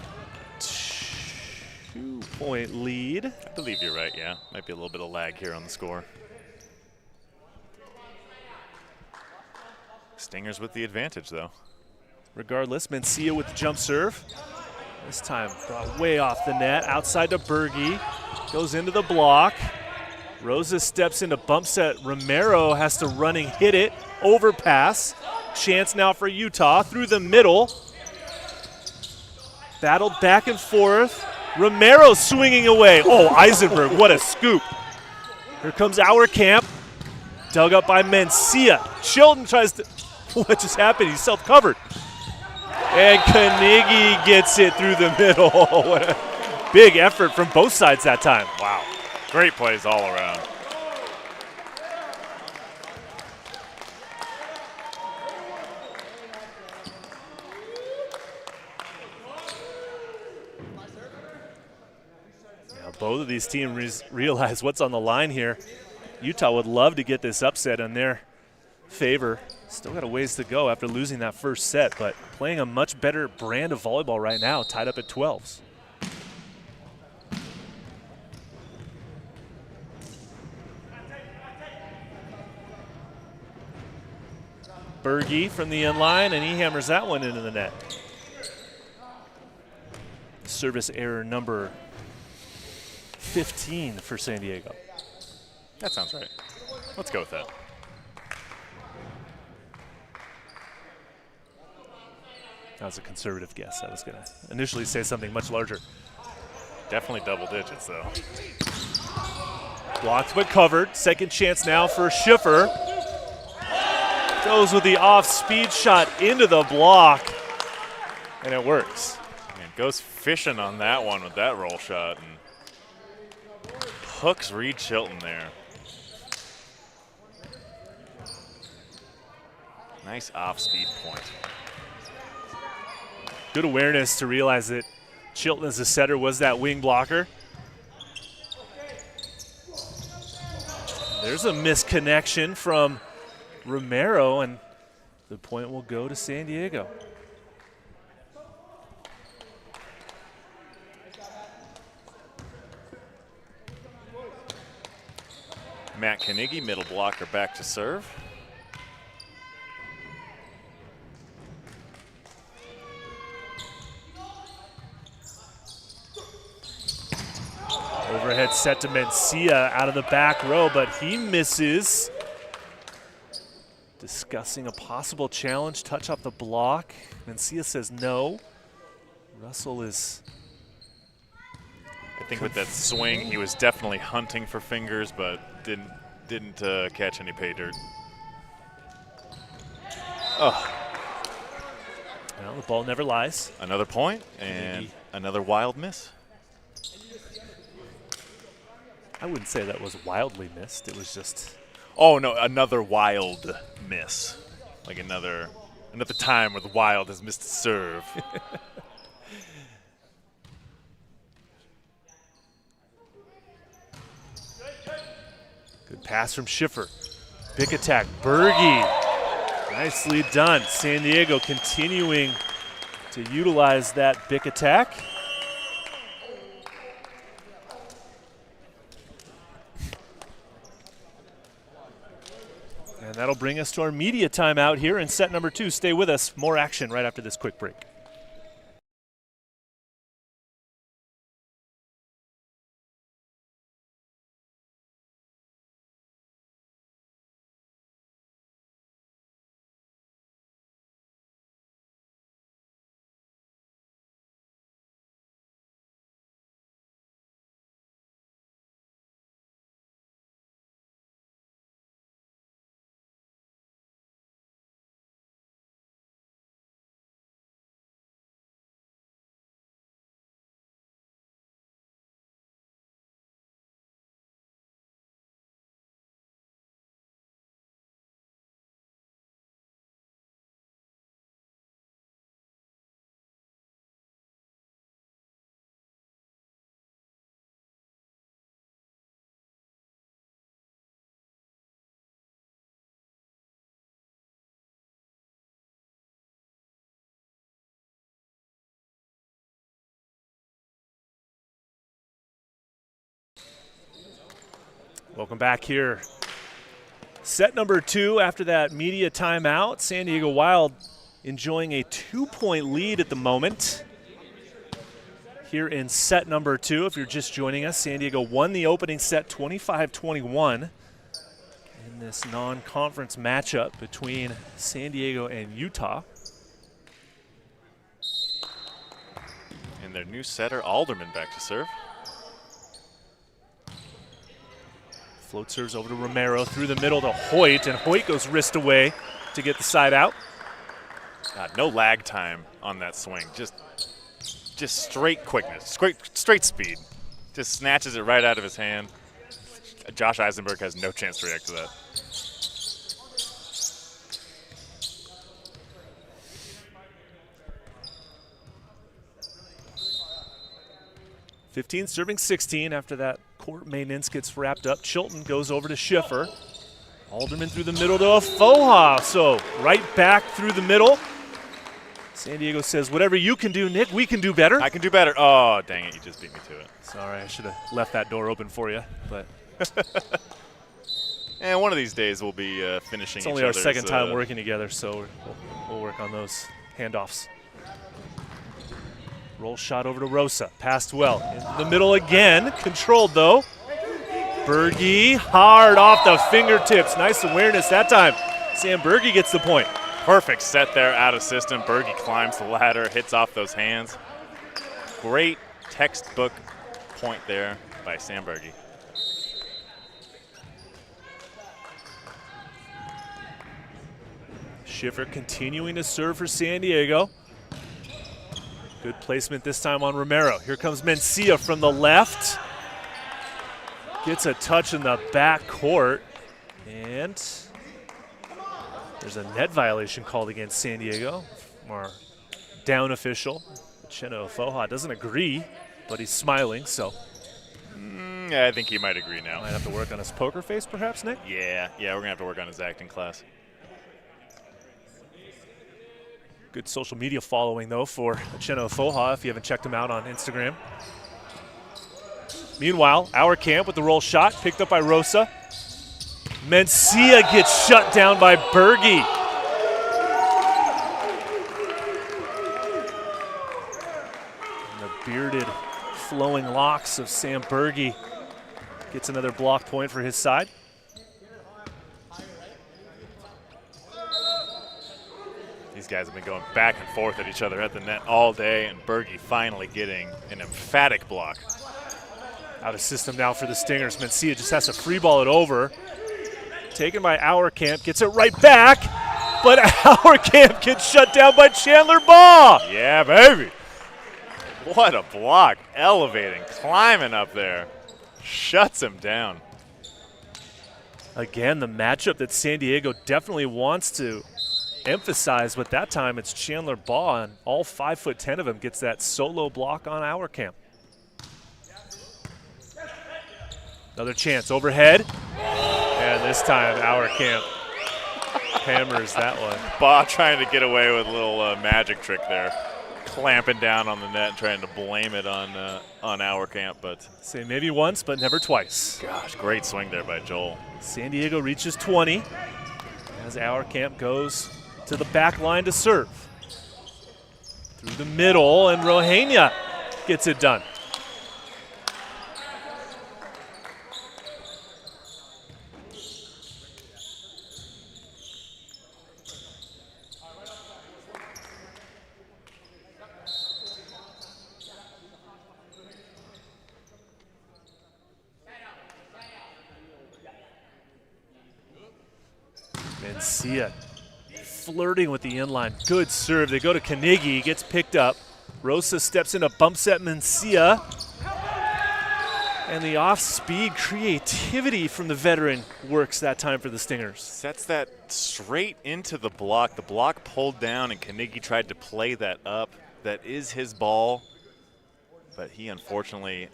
2-point lead. I believe you're right, yeah. Might be a little bit of lag here on the score. Stingers with the advantage, though. Regardless, Mencia with the jump serve. This time brought way off the net, outside to Berge. Goes into the block. Rosa steps into bump set. Romero has to running hit it. Overpass. Chance now for Utah through the middle. Battled back and forth. Romero swinging away. Oh, Eisenberg, what a scoop. Here comes our camp. Dug up by Mencia. Chilton tries to, what just happened? He's self-covered. And Kanigi gets it through the middle. What a big effort from both sides that time. Wow, great plays all around. Now both of these teams realize what's on the line here. Utah would love to get this upset in their favor. Still got a ways to go after losing that first set, but playing a much better brand of volleyball right now, tied up at 12s. Berge from the end line, and he hammers that one into the net. Service error number 15 for San Diego. That sounds right. Let's go with that. That was a conservative guess. I was going to initially say something much larger. Definitely double digits, though. Blocked but covered. Second chance now for Schiffer. Goes with the off-speed shot into the block, and it works. And goes fishing on that one with that roll shot. And hooks Reed Chilton there. Nice off-speed point. Good awareness to realize that Chilton as a setter was that wing blocker. There's a misconnection from Romero, and the point will go to San Diego. Matt Kanigi, middle blocker, back to serve. Overhead set to Mencia out of the back row, but he misses. Discussing a possible challenge, touch off the block. Mencia says no. Russell is... I think with that swing, he was definitely hunting for fingers, but didn't catch any pay dirt. Oh. Well, the ball never lies. Another point and another wild miss. I wouldn't say that was wildly missed. It was just. Oh no, another wild miss. Like another time where the Wild has missed a serve. Good pass from Schiffer. Big attack, Berge. Nicely done. San Diego continuing to utilize that big attack. And that'll bring us to our media timeout here in set number 2. Stay with us. More action right after this quick break. Welcome back here. Set number 2 after that media timeout. San Diego Wild enjoying a 2-point lead at the moment. Here in set number 2, if you're just joining us, San Diego won the opening set 25-21 in this non-conference matchup between San Diego and Utah. And their new setter, Alderman, back to serve. Float serves over to Romero, through the middle to Hoyt, and Hoyt goes wrist away to get the side out. God, no lag time on that swing. Just straight quickness, straight speed. Just snatches it right out of his hand. Josh Eisenberg has no chance to react to that. Serving 16 after that court maintenance gets wrapped up. Chilton goes over to Schiffer. Alderman through the middle to Afoha. So right back through the middle. San Diego says, whatever you can do, Nick, we can do better. I can do better. Oh, dang it. You just beat me to it. Sorry, I should have left that door open for you. But and one of these days we'll be finishing. It's only our second time working together, so we'll work on those handoffs. Roll shot over to Rosa. Passed well. In the middle again. Controlled, though. Berge hard off the fingertips. Nice awareness that time. Sam Berge gets the point. Perfect set there out of system. Berge climbs the ladder, hits off those hands. Great textbook point there by Sam Berge. Schiffer continuing to serve for San Diego. Good placement this time on Romero. Here comes Mencia from the left. Gets a touch in the back court. And there's a net violation called against San Diego. Our down official, Cheno Foha, doesn't agree, but he's smiling, so. Yeah, I think he might agree now. Might have to work on his poker face, perhaps, Nick? Yeah, we're going to have to work on his acting class. Good social media following, though, for Cheno Foha, if you haven't checked him out on Instagram. Meanwhile, our camp with the roll shot, picked up by Rosa. Mencia gets shut down by Berge. And the bearded, flowing locks of Sam Berge gets another block point for his side. These guys have been going back and forth at each other at the net all day, and Berge finally getting an emphatic block. Out of system now for the Stingers. Mencia just has to free ball it over. Taken by Auerkamp, gets it right back, but Auerkamp gets shut down by Chandler Baugh. Yeah, baby. What a block. Elevating, climbing up there. Shuts him down. Again, the matchup that San Diego definitely wants to emphasize, but that time it's Chandler Baugh, and all 5'10" of him gets that solo block on Auerkamp. Another chance overhead, and this time Auerkamp hammers that one. Baugh trying to get away with a little magic trick there, clamping down on the net, trying to blame it on Auerkamp, but say maybe once, but never twice. Gosh, great swing there by Joel. San Diego reaches 20 as Auerkamp goes to the back line to serve. Through the middle, and Rohania gets it done. Mencia flirting with the inline. Good serve. They go to Carnegie. Gets picked up. Rosa steps in a bump set Mencia. And the off-speed creativity from the veteran works that time for the Stingers. Sets that straight into the block. The block pulled down, and Carnegie tried to play that up. That is his ball, but he unfortunately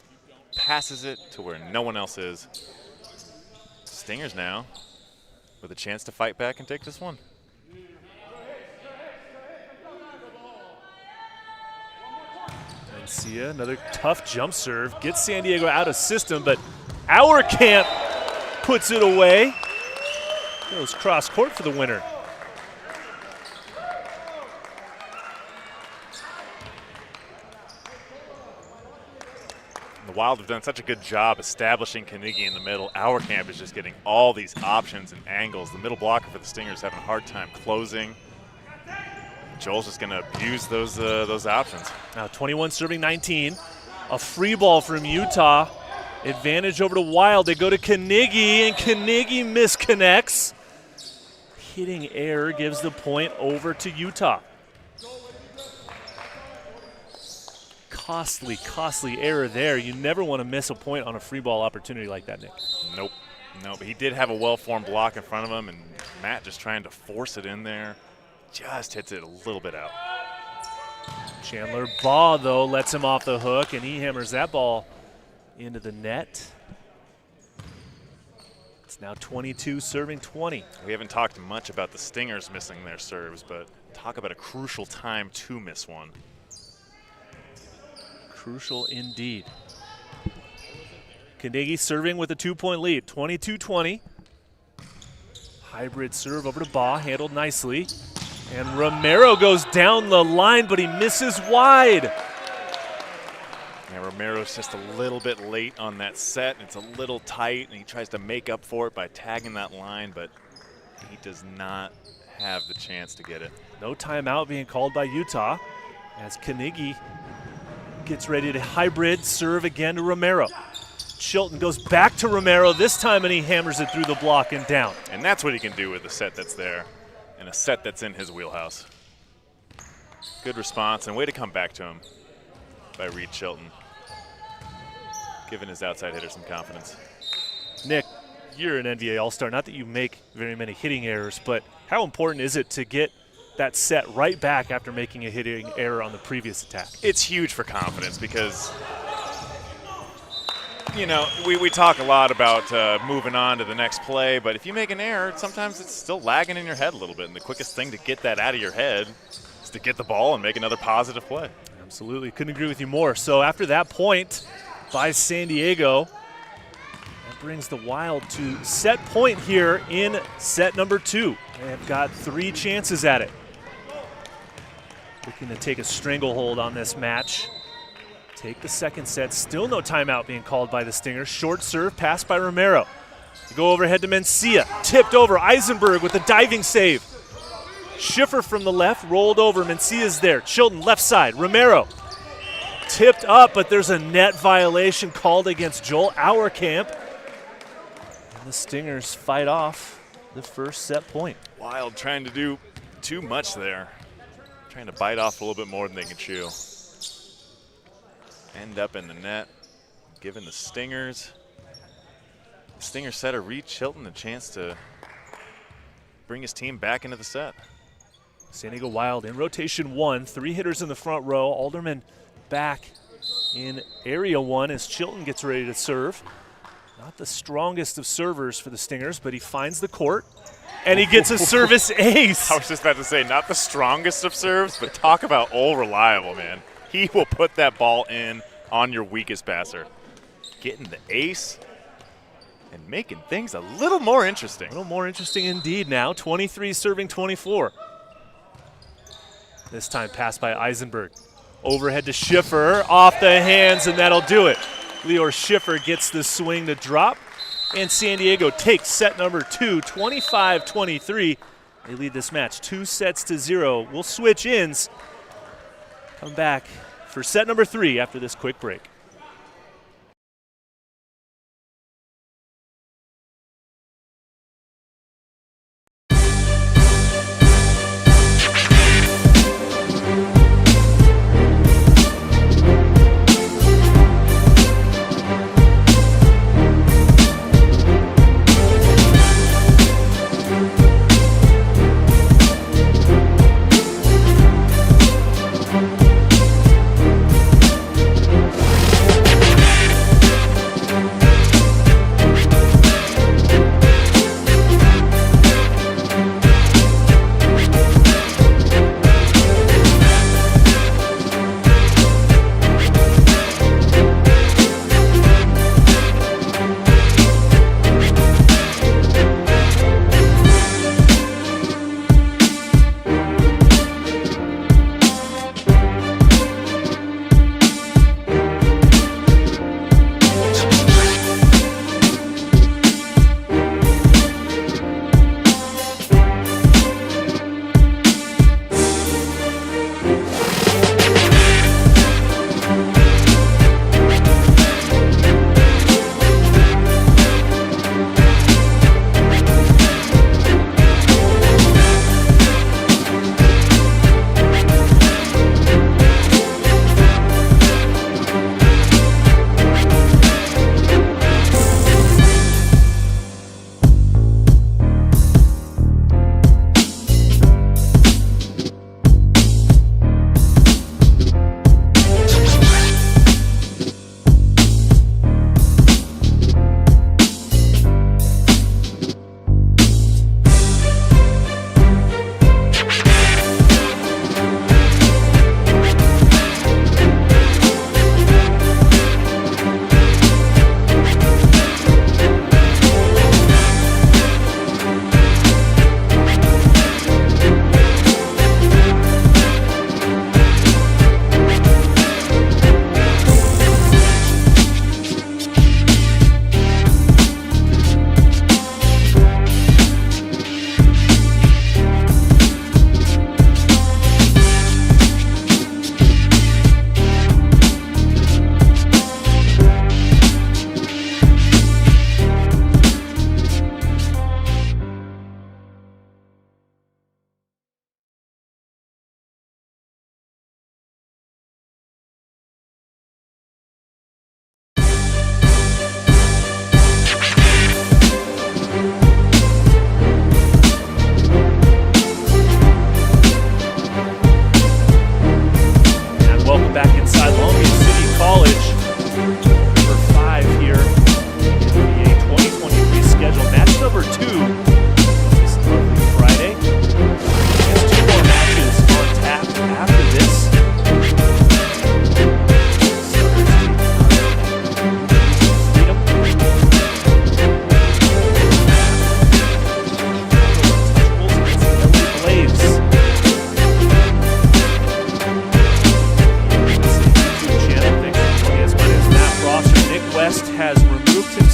passes it to where no one else is. Stingers now with a chance to fight back and take this one. Mencia, another tough jump serve. Gets San Diego out of system, but Auerkamp puts it away. Goes cross court for the winner. The Wild have done such a good job establishing Carnegie in the middle. Auerkamp is just getting all these options and angles. The middle blocker for the Stingers having a hard time closing. Joel's just going to abuse those options. Now 21 serving 19. A free ball from Utah. Advantage over to Wild. They go to Carnegie, and Carnegie misconnects. Hitting error gives the point over to Utah. Costly error there. You never want to miss a point on a free ball opportunity like that, Nick. Nope. But he did have a well-formed block in front of him, and Matt just trying to force it in there. Just hits it a little bit out. Chandler Baugh, though, lets him off the hook, and he hammers that ball into the net. It's now 22 serving 20. We haven't talked much about the Stingers missing their serves, but talk about a crucial time to miss one. Crucial indeed. Carnegie serving with a 2-point lead, 22-20. Hybrid serve over to Baugh, handled nicely. And Romero goes down the line, but he misses wide. Yeah, Romero's just a little bit late on that set. It's a little tight, and he tries to make up for it by tagging that line, but he does not have the chance to get it. No timeout being called by Utah as Carnegie gets ready to hybrid serve again to Romero. Chilton goes back to Romero this time, and he hammers it through the block and down. And that's what he can do with a set that's there and a set that's in his wheelhouse. Good response, and way to come back to him by Reed Chilton, giving his outside hitter some confidence. Nick, you're an NVA All-Star. Not that you make very many hitting errors, but how important is it to get that set right back after making a hitting error on the previous attack? It's huge for confidence because, you know, we talk a lot about moving on to the next play, but if you make an error, sometimes it's still lagging in your head a little bit, and the quickest thing to get that out of your head is to get the ball and make another positive play. Absolutely. Couldn't agree with you more. So after that point by San Diego, that brings the Wild to set point here in set number 2. They've got 3 chances at it. Looking to take a stranglehold on this match. Take the second set. Still no timeout being called by the Stingers. Short serve, pass by Romero. They go overhead to Mencia. Tipped over. Eisenberg with a diving save. Schiffer from the left, rolled over. Mencia's there. Chilton left side. Romero tipped up, but there's a net violation called against Joel Auerkamp. And the Stingers fight off the first set point. Wild trying to do too much there. Trying to bite off a little bit more than they can chew. End up in the net, giving the Stingers setter Reed Chilton a chance to bring his team back into the set. San Diego Wild in rotation 1, 3 hitters in the front row. Alderman back in area 1 as Chilton gets ready to serve. Not the strongest of servers for the Stingers, but he finds the court, and he gets a service ace. I was just about to say, not the strongest of serves, but talk about all reliable, man. He will put that ball in on your weakest passer. Getting the ace and making things a little more interesting. A little more interesting indeed now. 23 serving 24. This time passed by Eisenberg. Overhead to Schiffer, off the hands, and that'll do it. Leor Schiffer gets the swing to drop, and San Diego takes set number 2, 25-23. They lead this match 2-0. We'll switch ends. Come back for set number 3 after this quick break.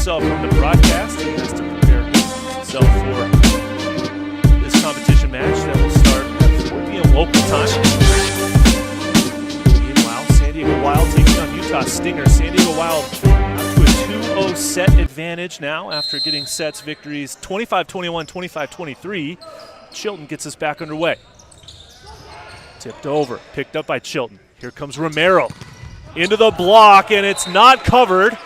himself from the broadcast. He has to prepare himself for this competition match that will start at 4 p.m. local time. Meanwhile, San Diego Wild takes Stingers. San Diego Wild up to a 2-0 set advantage now after getting sets victories 25-21, 25-23. Chilton gets us back underway. Tipped over, picked up by Chilton. Here comes Romero into the block, and it's not covered.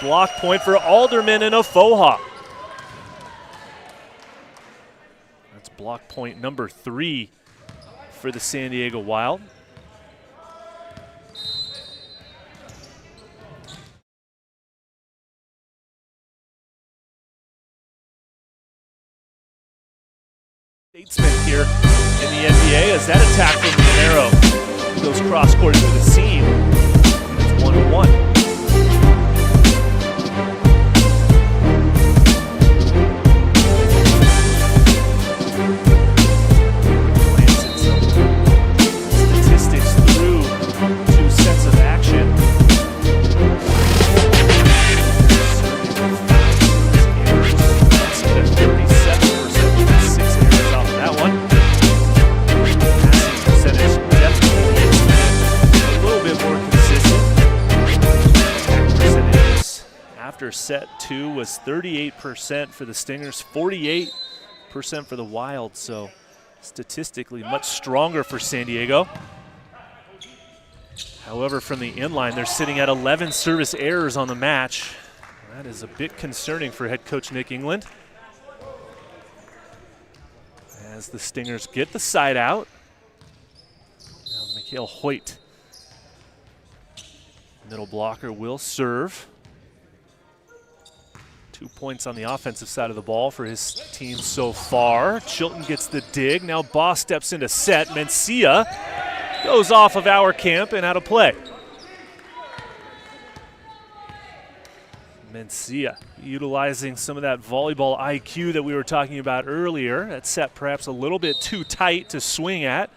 Block point for Alderman and a Foha. That's block point number 3 for the San Diego Wild. Statesman here in the NVA as that attack from Romero goes cross-court through the seam. It's 1-1. Statistics through 2 sets of action. After set 2 was 38% for the Stingers, 48% for the Wild, so statistically much stronger for San Diego. However, from the inline, they're sitting at 11 service errors on the match. That is a bit concerning for head coach Nick England. As the Stingers get the side out. Now Mikhail Hoyt, middle blocker, will serve. 2 points on the offensive side of the ball for his team so far. Chilton gets the dig. Now Boss steps into set. Mencia goes off of our camp and out of play. Mencia utilizing some of that volleyball IQ that we were talking about earlier. That set perhaps a little bit too tight to swing at.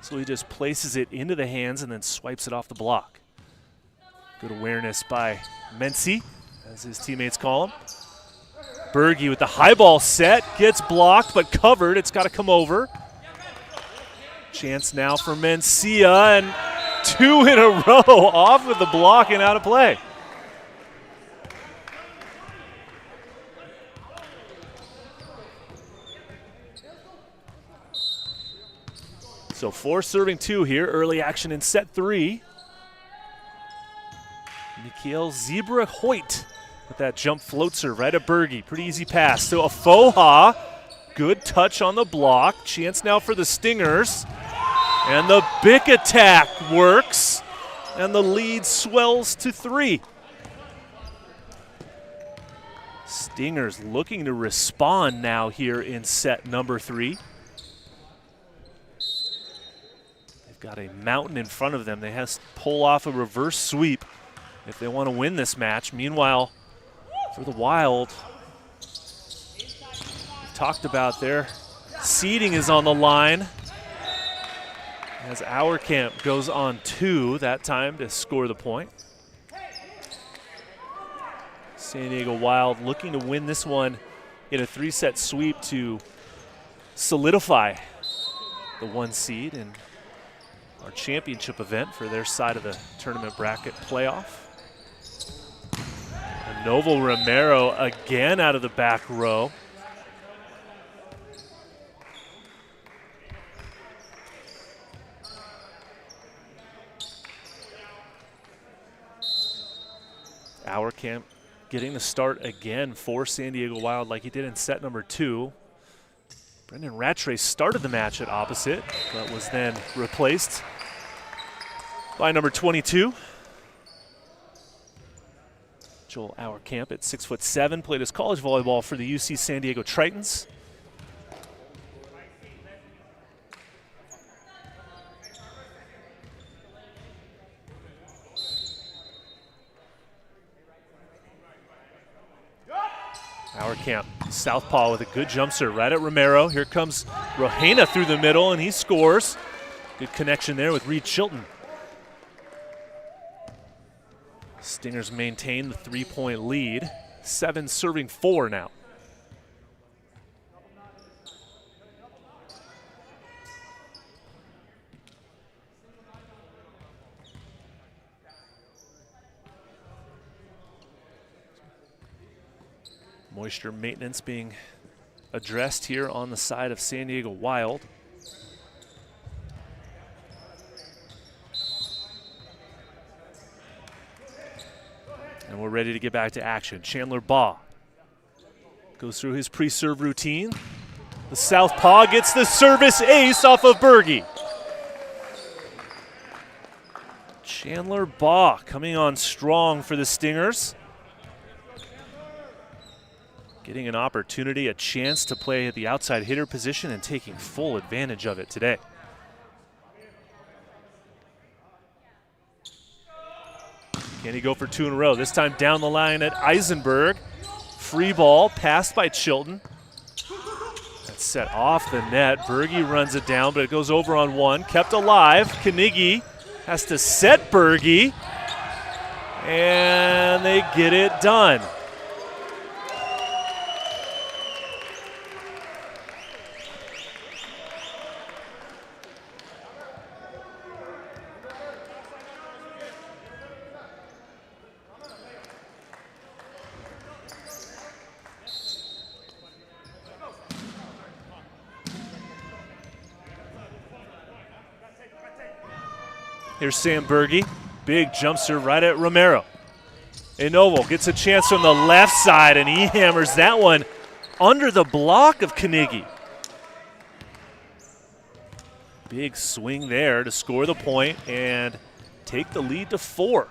So he just places it into the hands and then swipes it off the block. Good awareness by Mency, as his teammates call him. Berge with the high ball set, gets blocked but covered. It's got to come over. Chance now for Mencia, and 2 in a row off with the block and out of play. So 4 serving 2 here, early action in set 3. Mikhail Zebra Hoyt with that jump float serve right at Berge. Pretty easy pass. So a Foha, good touch on the block. Chance now for the Stingers. And the big attack works. And the lead swells to 3. Stingers looking to respond now here in set number 3. They've got a mountain in front of them. They have to pull off a reverse sweep if they want to win this match. Meanwhile, for the Wild, we've talked about their seeding is on the line as our camp goes on 2 that time to score the point. San Diego Wild looking to win this one in a 3-set sweep to solidify the 1 seed in our championship event for their side of the tournament bracket playoff. Novo Romero again out of the back row. Our camp getting the start again for San Diego Wild like he did in set number 2. Brendan Rattray started the match at opposite, but was then replaced by number 22. Joel Auerkamp at 6'7", played his college volleyball for the UC San Diego Tritons. Auerkamp, southpaw with a good jump serve right at Romero. Here comes Rohena through the middle, and he scores. Good connection there with Reed Chilton. Stingers maintain the 3-point lead. 7 serving 4 now. Moisture maintenance being addressed here on the side of San Diego Wild. And we're ready to get back to action. Chandler Baugh goes through his pre-serve routine. The southpaw gets the service ace off of Berge. Chandler Baugh coming on strong for the Stingers. Getting an opportunity, a chance to play at the outside hitter position and taking full advantage of it today. Can he go for two in a row? This time down the line at Eisenberg. Free ball, passed by Chilton. That's set off the net. Berge runs it down, but it goes over on one. Kept alive. Knigge has to set Berge. And they get it done. Here's Sam Berge. Big jump serve right at Romero. Enovo gets a chance from the left side, and he hammers that one under the block of Knigge. Big swing there to score the point and take the lead to 4.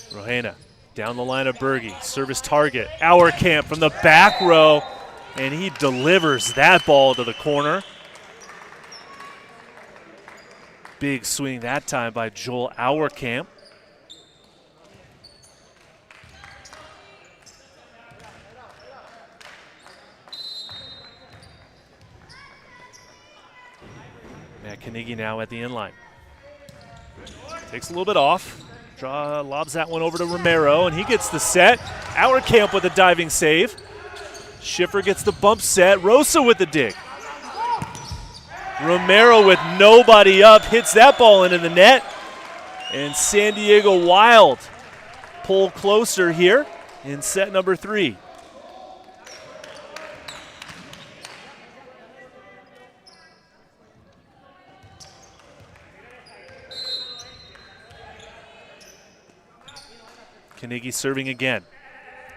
Rohena down the line of Berge. Service target. Auerkamp from the back row. And he delivers that ball to the corner. Big swing that time by Joel Auerkamp. Matt Knigge now at the inline. Takes a little bit off. Lobs that one over to Romero, and he gets the set. Auerkamp with a diving save. Schiffer gets the bump set. Rosa with the dig. Romero with nobody up hits that ball into the net. And San Diego Wild pull closer here in set number 3. Knigge serving again.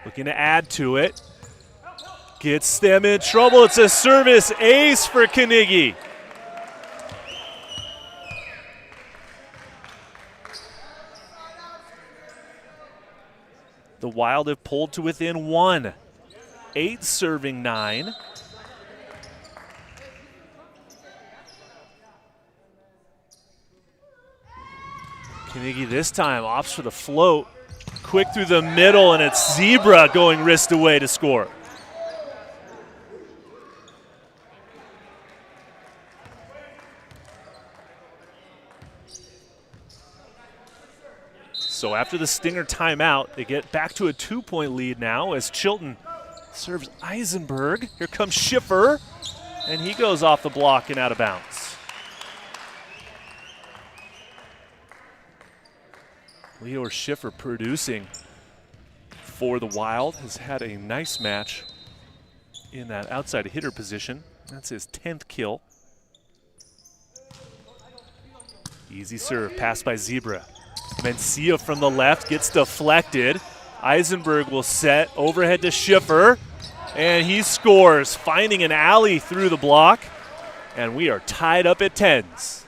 Looking to add to it. Gets them in trouble. It's a service ace for Knigge. The Wild have pulled to within 1. 8 serving 9. Knigge this time opts for the float. Quick through the middle, and it's Zebra going wrist away to score. So after the Stinger timeout, they get back to a 2-point lead now as Chilton serves Eisenberg. Here comes Schiffer, and he goes off the block and out of bounds. Leor Schiffer producing for the Wild, has had a nice match in that outside hitter position. That's his 10th kill. Easy serve, pass by Zebra. Mencia from the left gets deflected. Eisenberg will set, overhead to Schiffer, and he scores, finding an alley through the block, and we are tied up at 10s.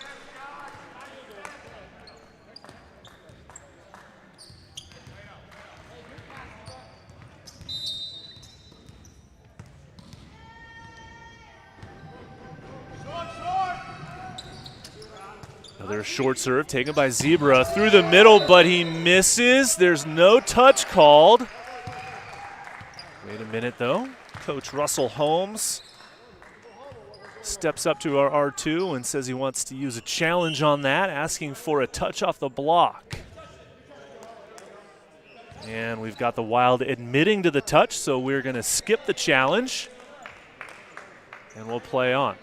Another short serve taken by Zebra through the middle, but he misses. There's no touch called. Wait a minute, though. Coach Russell Holmes steps up to our R2 and says he wants to use a challenge on that, asking for a touch off the block. And we've got the Wild admitting to the touch, so we're going to skip the challenge, and we'll play on.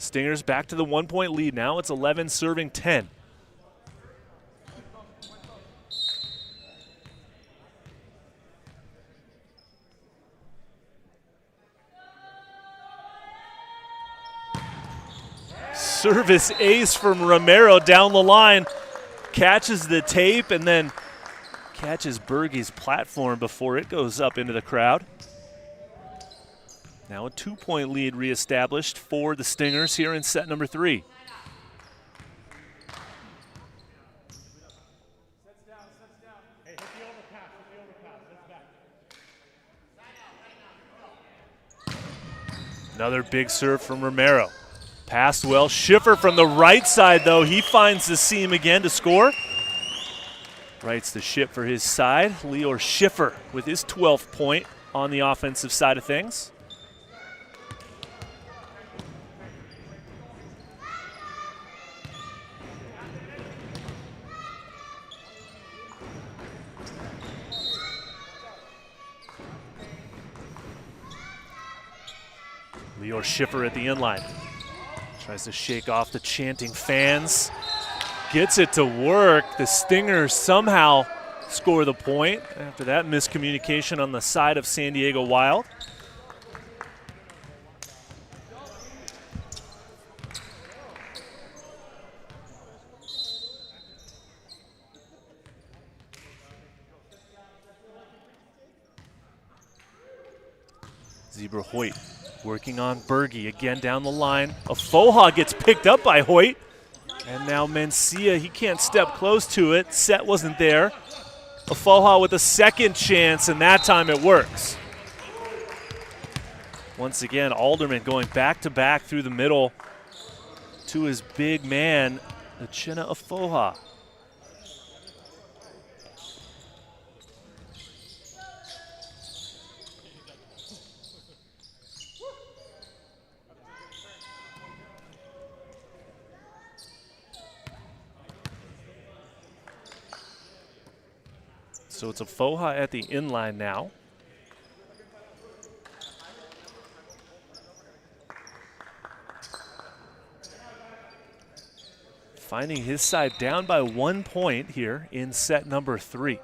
Stingers back to the 1-point lead now. It's 11 serving 10. Service ace from Romero down the line. Catches the tape and then catches Bergey's platform before it goes up into the crowd. Now a 2-point lead reestablished for the Stingers here in set number 3. Hey, hit the overpass, That's back. Another big serve from Romero. Passed well. Schiffer from the right side, though. He finds the seam again to score. Rights the ship for his side. Lior Schiffer with his 12th point on the offensive side of things. Lior Schiffer at the inline. Tries to shake off the chanting fans. Gets it to work. The Stingers somehow score the point after that miscommunication on the side of San Diego Wild. Zebra Hoyt working on Bergey again down the line. Afoha gets picked up by Hoyt. And now Mencia, he can't step close to it. Set wasn't there. Afoha with a second chance, and that time it works. Once again, Alderman going back-to-back through the middle to his big man, Uchenna Afoha. So it's Afoha at the inline now. Finding his side down by 1 point here in set number 3.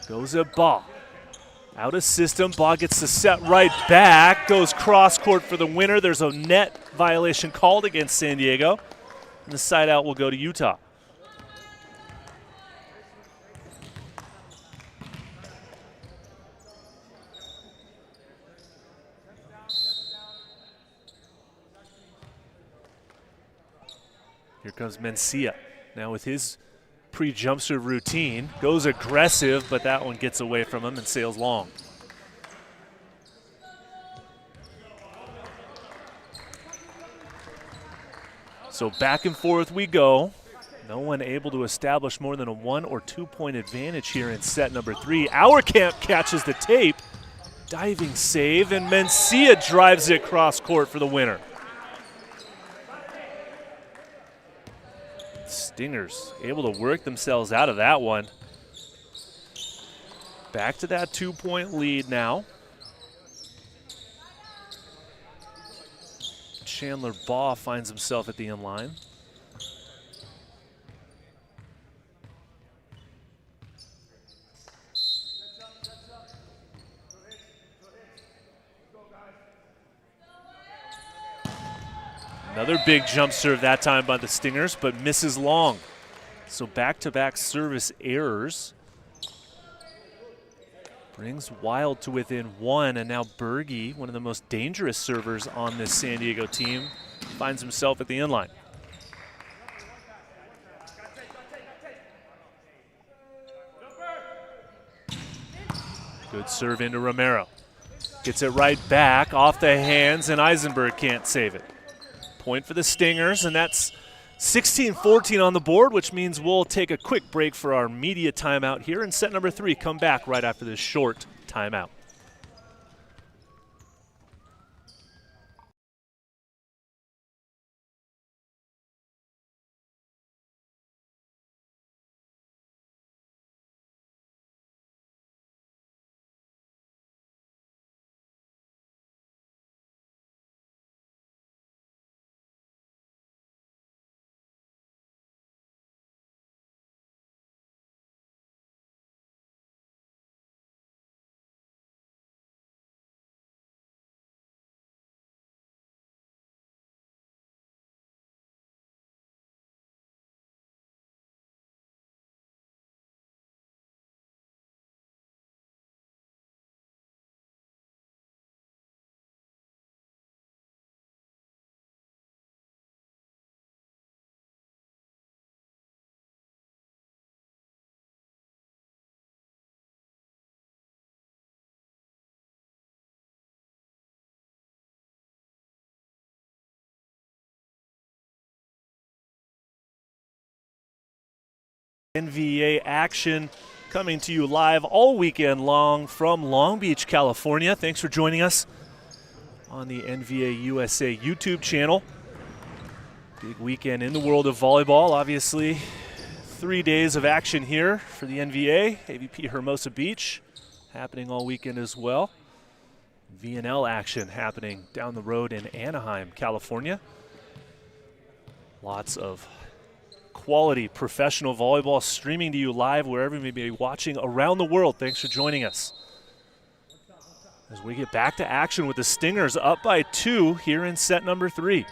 Goes at Baugh. Out of system, Baugh gets the set right back, goes cross court for the winner. There's a net violation called against San Diego, and the side out will go to Utah. Here comes Mencia now with his pre-jump serve routine. Goes aggressive, but that one gets away from him and sails long. So back and forth we go. No one able to establish more than a 1 or 2 point advantage here in set number 3. Auerkamp catches the tape. Diving save, and Mencia drives it cross court for the winner. Stingers able to work themselves out of that one. Back to that 2 point lead now. Chandler Baugh finds himself at the inline. Another big jump serve that time by the Stingers, but misses long. So back-to-back service errors. Brings Wild to within 1, and now Bergey, one of the most dangerous servers on this San Diego team, finds himself at the inline. Good serve into Romero. Gets it right back, off the hands, and Eisenberg can't save it. Point for the Stingers, and that's 16-14 on the board, which means we'll take a quick break for our media timeout here in set number 3. Come back right after this short timeout. NVA action coming to you live all weekend long from Long Beach, California. Thanks for joining us on the NVA USA YouTube channel. Big weekend in the world of volleyball. Obviously, 3 days of action here for the NVA. AVP Hermosa Beach happening all weekend as well. VNL action happening down the road in Anaheim, California. Lots of quality professional volleyball streaming to you live wherever you may be watching around the world. Thanks for joining us as we get back to action with the Stingers up by 2 here in set number 3.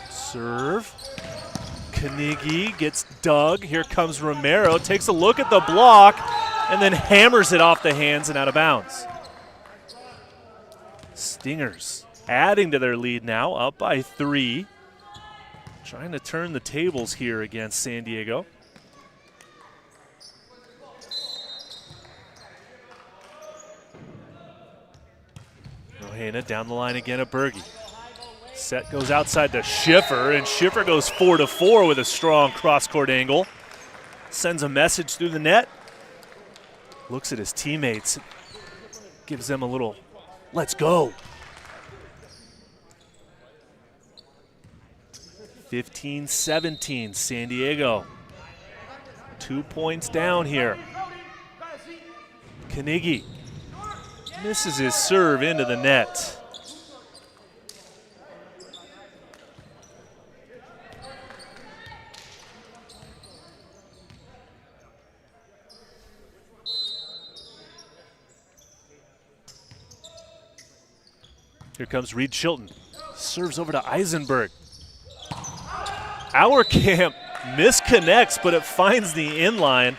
Serve. Knigge gets dug. Here comes Romero. Takes a look at the block and then hammers it off the hands and out of bounds. Stingers adding to their lead now, up by 3. Trying to turn the tables here against San Diego. Nohena down the line again at Berge. Set goes outside to Schiffer, and Schiffer goes 4-4 with a strong cross-court angle. Sends a message through the net. Looks at his teammates. Gives them a little, let's go. 15-17, San Diego. 2 points down here. Knigge misses his serve into the net. Here comes Reed Chilton. Serves over to Eisenberg. Our camp misconnects, but it finds the inline.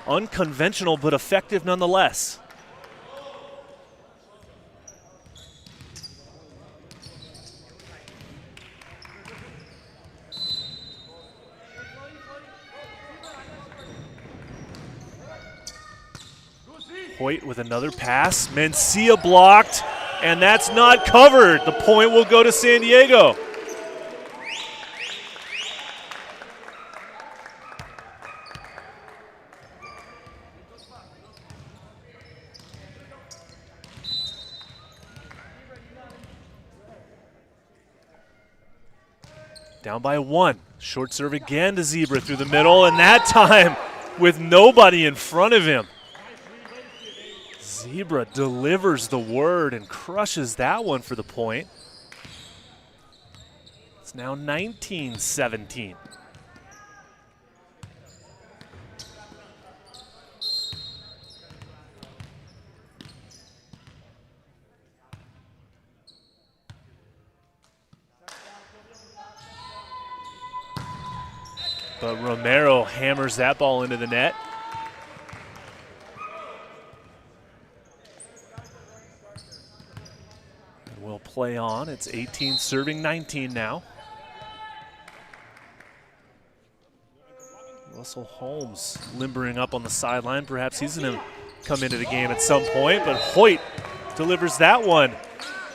Unconventional, but effective nonetheless. Hoyt with another pass. Mencia blocked, and that's not covered. The point will go to San Diego. Down by 1. Short serve again to Zebra through the middle, and that time with nobody in front of him. Zebra delivers the word and crushes that one for the point. It's now 19-17. But Romero hammers that ball into the net. And we'll play on. It's 18 serving 19 now. Russell Holmes limbering up on the sideline. Perhaps he's going to come into the game at some point, but Hoyt delivers that one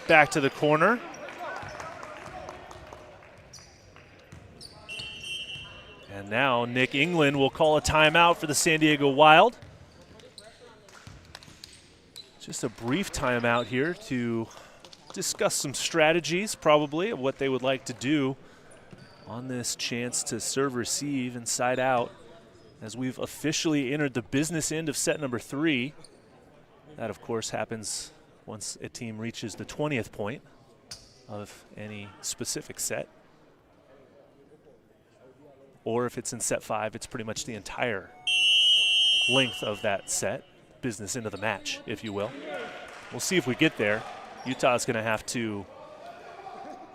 back to the corner. And now Nick England will call a timeout for the San Diego Wild. Just a brief timeout here to discuss some strategies, probably, of what they would like to do on this chance to serve-receive and side out as we've officially entered the business end of set number 3. That, of course, happens once a team reaches the 20th point of any specific set. Or if it's in set 5, it's pretty much the entire length of that set, business into the match, if you will. We'll see if we get there. Utah's going to have to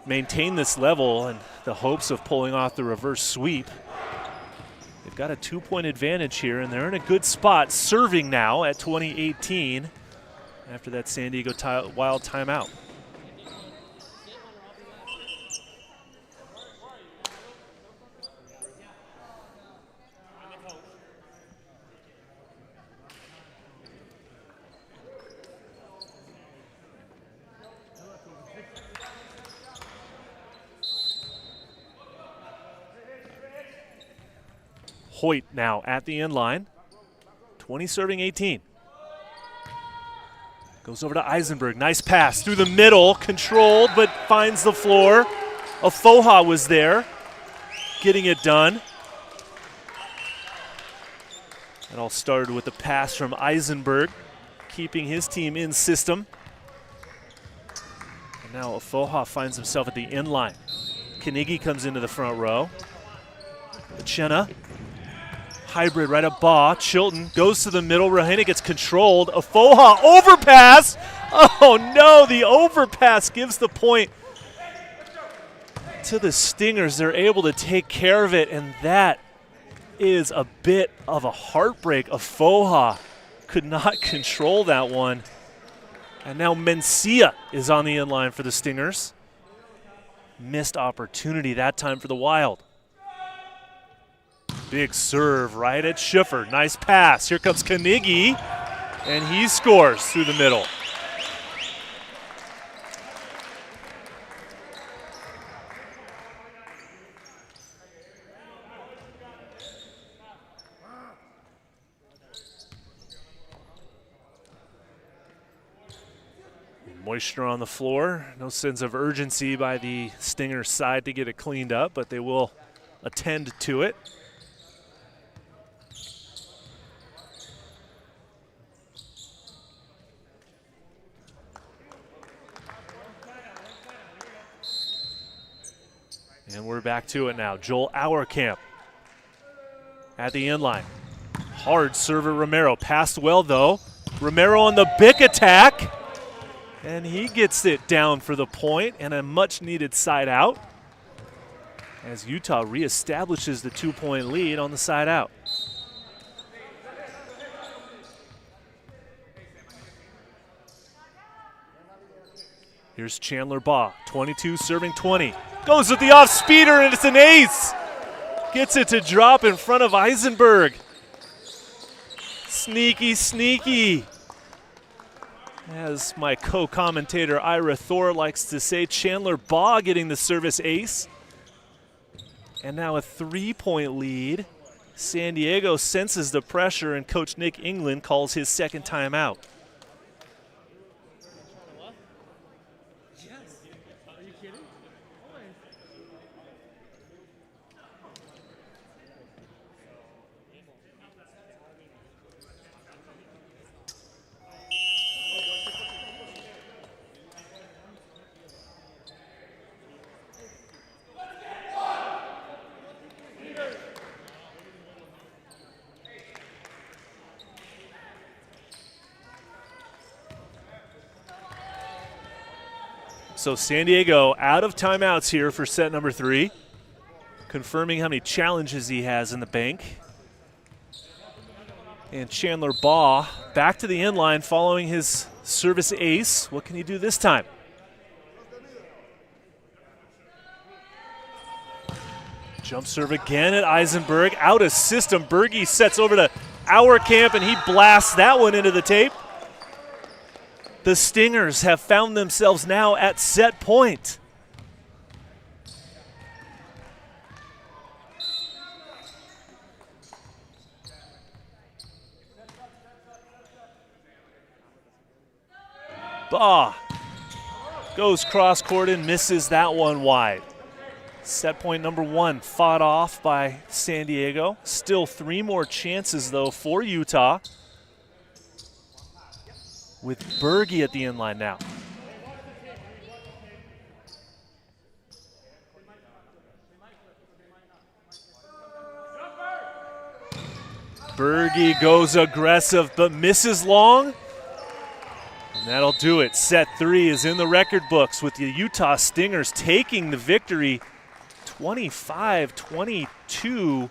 maintain this level in the hopes of pulling off the reverse sweep. They've got a 2-point advantage here, and they're in a good spot, serving now at 20-18 after that San Diego Wild timeout. Hoyt now at the end line. 20 serving 18. Goes over to Eisenberg. Nice pass through the middle. Controlled, but finds the floor. Afoha was there, getting it done. It all started with a pass from Eisenberg, keeping his team in system. And now Afoha finds himself at the end line. Kanigi comes into the front row. Uchenna. Hybrid right at Baugh. Chilton goes to the middle. Rahena gets controlled. Afoha overpass. Oh no, the overpass gives the point to the Stingers. They're able to take care of it, and that is a bit of a heartbreak. Afoha could not control that one. And now Mencia is on the inline for the Stingers. Missed opportunity that time for the Wild. Big serve right at Schiffer. Nice pass. Here comes Kanigi, and he scores through the middle. Moisture on the floor. No sense of urgency by the Stingers side to get it cleaned up, but they will attend to it. And we're back to it now. Joel Auerkamp at the end line. Hard server Romero. Passed well, though. Romero on the big attack. And he gets it down for the point and a much-needed side out as Utah reestablishes the 2-point lead on the side out. Here's Chandler Baugh, 22 serving 20. Goes with the off-speeder, and it's an ace. Gets it to drop in front of Eisenberg. Sneaky, sneaky. As my co-commentator Ira Thor likes to say, Chandler Baugh getting the service ace. And now a 3-point lead. San Diego senses the pressure, and Coach Nick England calls his second timeout. So San Diego out of timeouts here for set number 3, confirming how many challenges he has in the bank. And Chandler Baugh back to the end line following his service ace. What can he do this time? Jump serve again at Eisenberg. Out of system. Berge sets over to Auerkamp, and he blasts that one into the tape. The Stingers have found themselves now at set point. Baugh goes cross-court and misses that one wide. Set point number 1 fought off by San Diego. Still 3 more chances, though, for Utah, with Berge at the end line now. Berge goes aggressive but misses long. And that'll do it. Set 3 is in the record books with the Utah Stingers taking the victory 25-22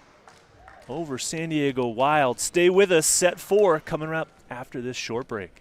over San Diego Wild. Stay with us. Set 4 coming up after this short break.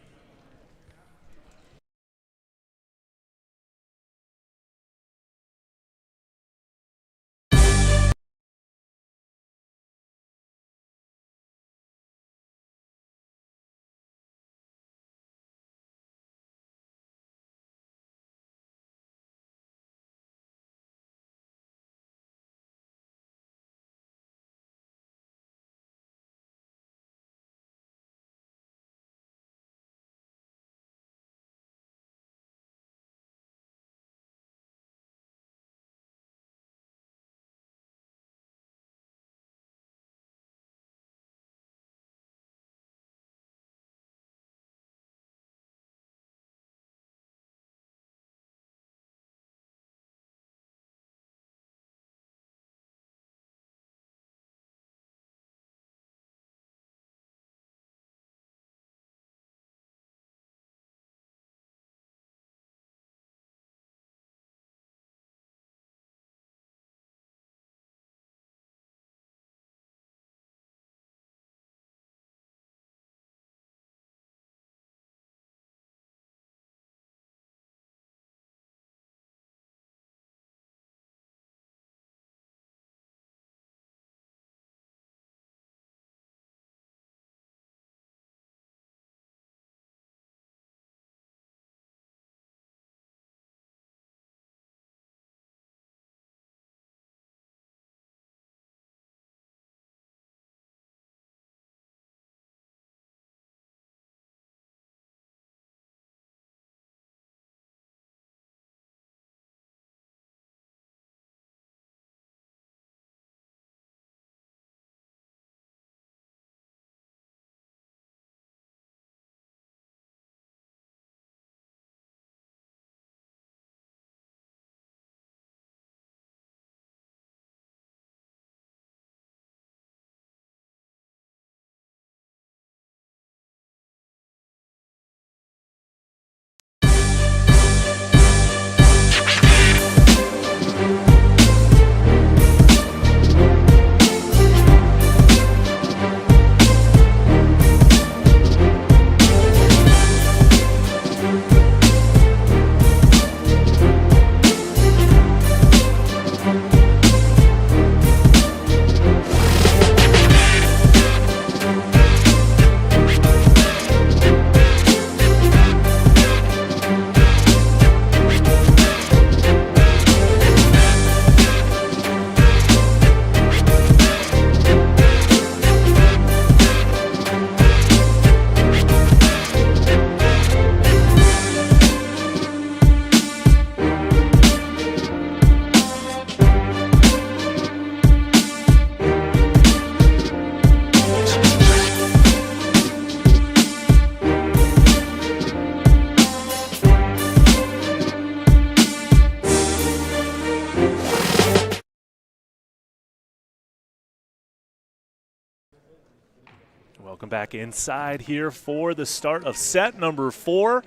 back inside here for the start of set number 4.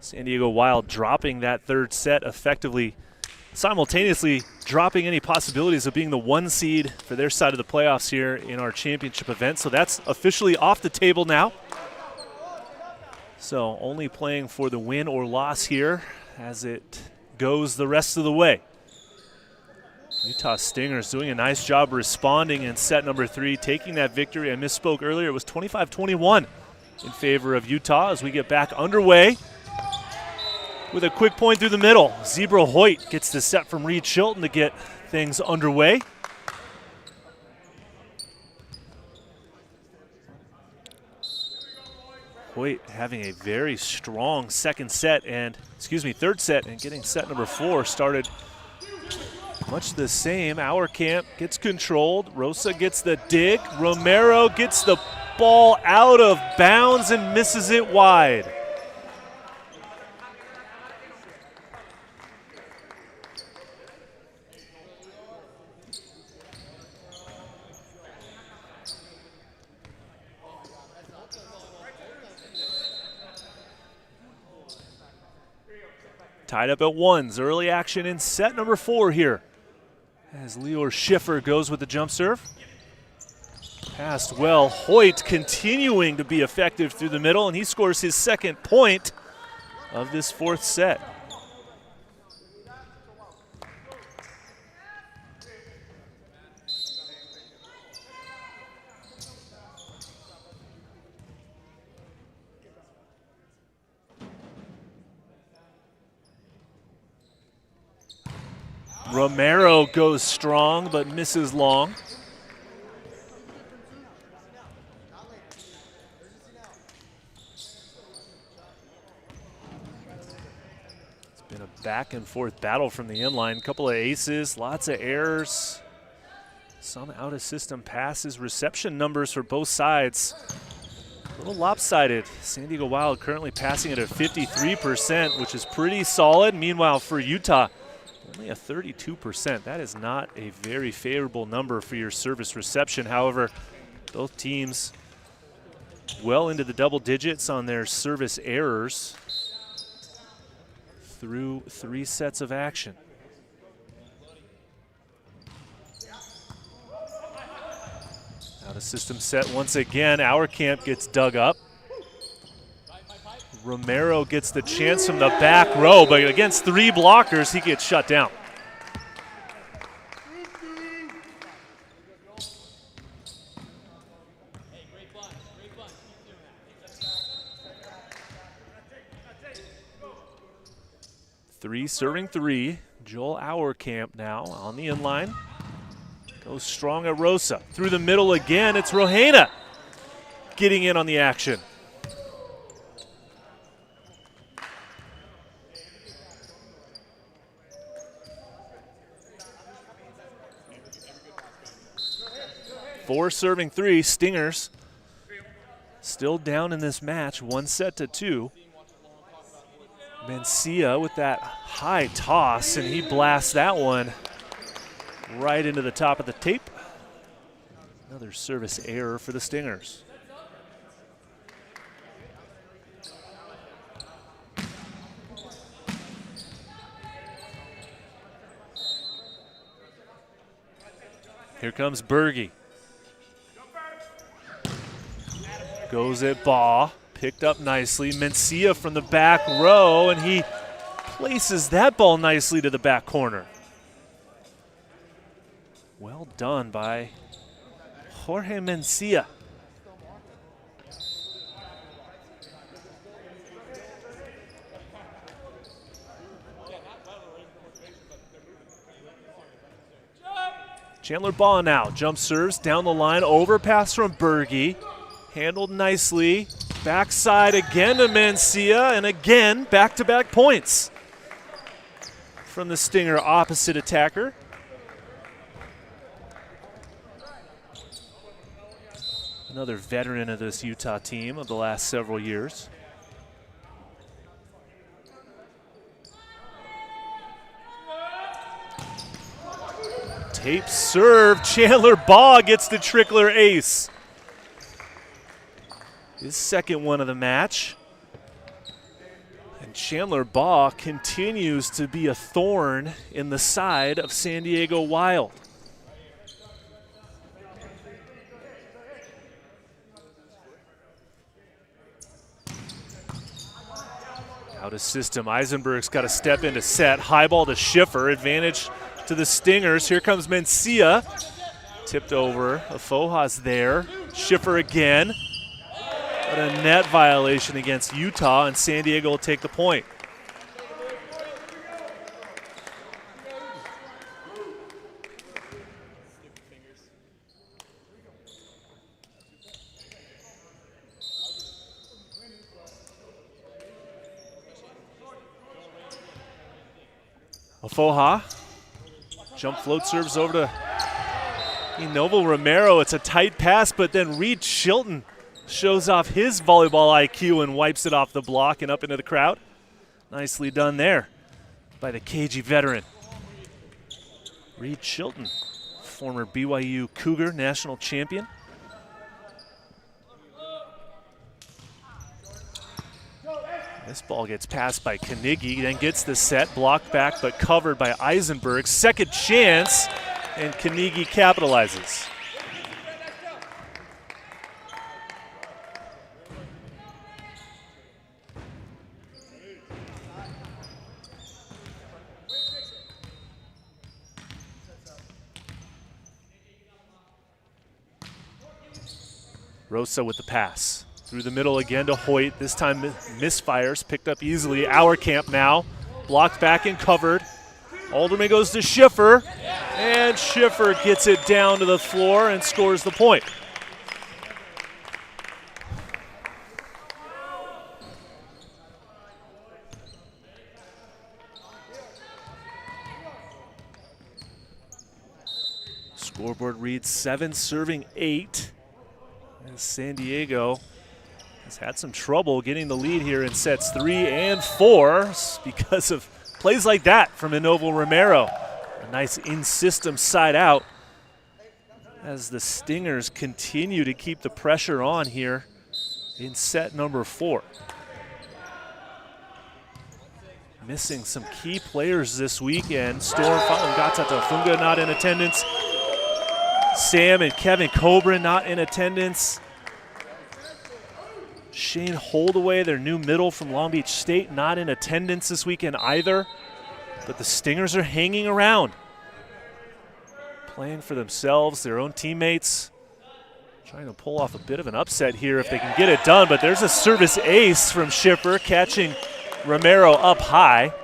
San Diego Wild dropping that third set, effectively simultaneously dropping any possibilities of being the 1 seed for their side of the playoffs here in our championship event. So that's officially off the table now. So only playing for the win or loss here as it goes the rest of the way. Utah Stingers doing a nice job responding in set number 3, taking that victory. I misspoke earlier. It was 25-21 in favor of Utah as we get back underway with a quick point through the middle. Zebra Hoyt gets the set from Reed Chilton to get things underway. Hoyt having a very strong third set, and getting set number 4 started much the same. Auerkamp gets controlled. Rosa gets the dig. Romero gets the ball out of bounds and misses it wide. Tied up at 1s. Early action in set number 4 here as Lior Schiffer goes with the jump serve. Passed well. Hoyt continuing to be effective through the middle, and he scores his 2nd point of this 4th set. Romero goes strong but misses long. It's been a back and forth battle from the inline. Couple of aces, lots of errors, some out of system passes. Reception numbers for both sides a little lopsided. San Diego Wild currently passing it at 53%, which is pretty solid. Meanwhile, for Utah, only a 32%. That is not a very favorable number for your service reception. However, both teams well into the double digits on their service errors through 3 sets of action. Out of system set once again. Auerkamp gets dug up. Romero gets the chance from the back row, but against 3 blockers, he gets shut down. Serving 3. Joel Auerkamp now on the inline. Goes strong at Rosa. Through the middle again, it's Rohena getting in on the action. Four serving 3, Stingers still down in this match, 1-2. Mencia with that high toss, and he blasts that one right into the top of the tape. Another service error for the Stingers. Here comes Berge. Goes at Baugh, picked up nicely. Mencia from the back row, and he places that ball nicely to the back corner. Well done by Jorge Mencia. Chandler Baugh now, jump serves down the line, overpass from Berge. Handled nicely. Backside again to Mencia, and again back-to-back points from the Stinger opposite attacker. Another veteran of this Utah team of the last several years. Tape serve. Chandler Baugh gets the trickler ace. His second one of the match. And Chandler Baugh continues to be a thorn in the side of San Diego Wild. Out of system, Eisenberg's got to step into set. High ball to Schiffer, advantage to the Stingers. Here comes Mencia. Tipped over, Afoha's there. Schiffer again. But a net violation against Utah, and San Diego will take the point. Afoha, jump float serves over to Novo Romero. It's a tight pass, but then Reed Chilton shows off his volleyball IQ and wipes it off the block and up into the crowd. Nicely done there by the KG veteran. Reed Chilton, former BYU Cougar national champion. This ball gets passed by Knigge, then gets the set, blocked back but covered by Eisenberg. Second chance, and Knigge capitalizes. Rosa with the pass. Through the middle again to Hoyt. This time misfires, picked up easily. Auerkamp now, blocked back and covered. Alderman goes to Schiffer, and Schiffer gets it down to the floor and scores the point. Scoreboard reads 7 serving 8. And San Diego has had some trouble getting the lead here in sets 3 and 4 because of plays like that from Inovo Romero. A nice in-system side out as the Stingers continue to keep the pressure on here in set number 4. Missing some key players this weekend. Storm, Gatata Funga not in attendance. Sam and Kevin Cobran not in attendance. Shane Holdaway, their new middle from Long Beach State, not in attendance this weekend either. But the Stingers are hanging around, playing for themselves, their own teammates, trying to pull off a bit of an upset here if they can get it done. But there's a service ace from Schiffer, catching Romero up high.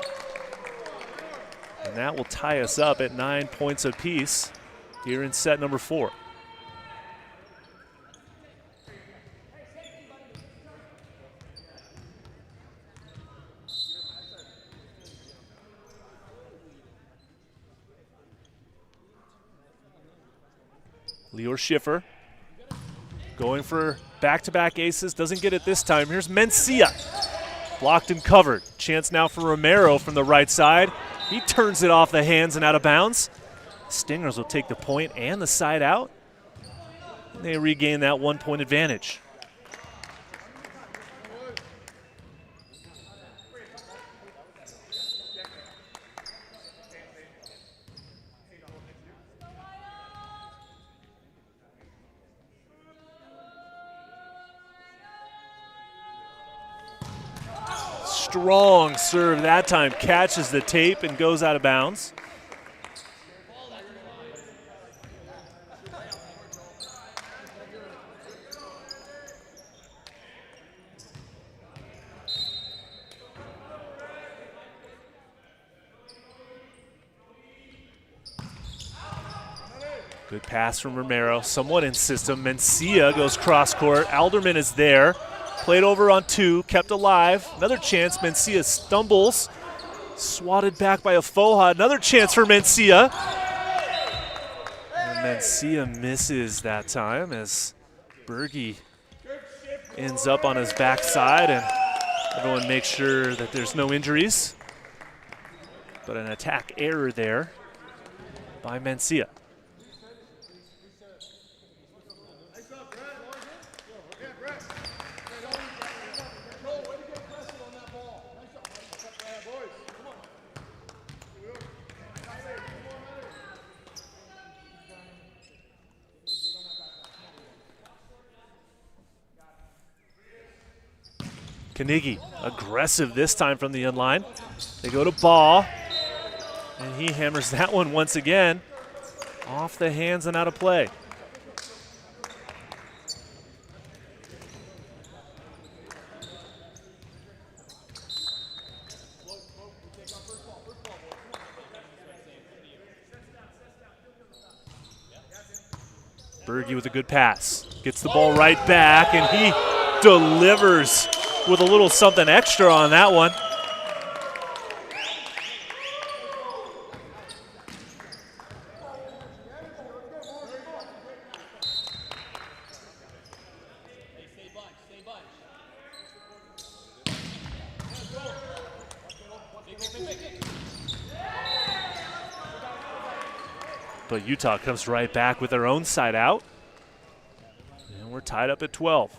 And that will tie us up at 9 points apiece here in set number 4. Lior Schiffer going for back-to-back aces, doesn't get it this time. Here's Mencia, blocked and covered. Chance now for Romero from the right side. He turns it off the hands and out of bounds. Stingers will take the point and the side out. And they regain that 1-point advantage. Strong serve that time, catches the tape and goes out of bounds. Good pass from Romero, somewhat in system. Mencia goes cross court. Alderman is there. Played over on 2, kept alive. Another chance, Mencia stumbles. Swatted back by Afoha. Another chance for Mencia. And Mencia misses that time as Berge ends up on his backside, and everyone makes sure that there's no injuries. But an attack error there by Mencia. Carnegie, aggressive this time from the inline. They go to Ball, and he hammers that one once again. Off the hands and out of play. Berge with a good pass. Gets the ball right back, and he delivers with a little something extra on that one. But Utah comes right back with their own side out. And we're tied up at 12.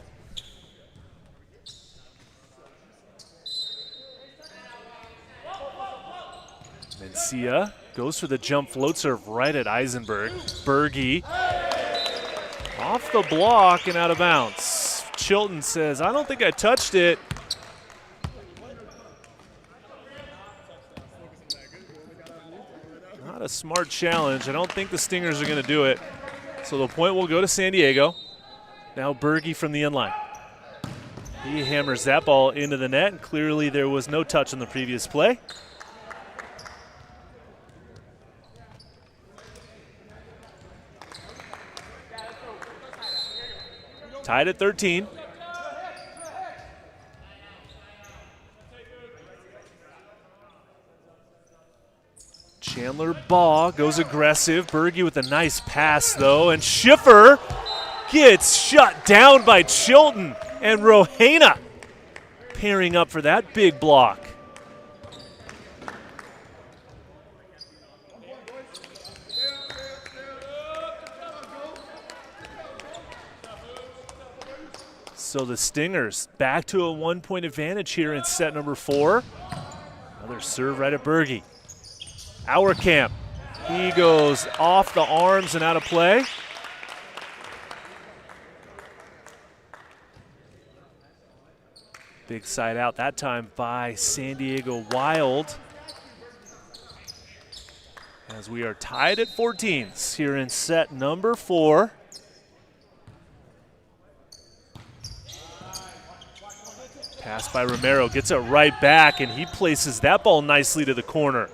Mencia goes for the jump float serve right at Eisenberg. Berge off the block and out of bounds. Chilton says, I don't think I touched it. Not a smart challenge. I don't think the Stingers are going to do it. So the point will go to San Diego. Now Berge from the inline. He hammers that ball into the net, and clearly there was no touch on the previous play. Tied at 13. Chandler Baugh goes aggressive. Berge with a nice pass, though, and Schiffer gets shut down by Chilton, and Rohena pairing up for that big block. So the Stingers back to a 1-point advantage here in set number 4. Another serve right at Berge. Auerkamp, he goes off the arms and out of play. Big side out that time by San Diego Wild. As we are tied at 14s here in set number 4. Pass by Romero, gets it right back, and he places that ball nicely to the corner.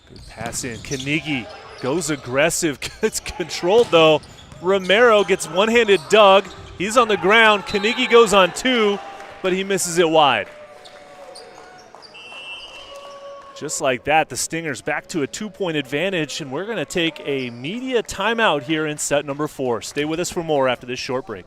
Good pass in, Carnegie goes aggressive, gets controlled though. Romero gets one-handed dug. He's on the ground. Carnegie goes on 2, but he misses it wide. Just like that, the Stingers back to a 2-point advantage, and we're going to take a media timeout here in set number 4. Stay with us for more after this short break.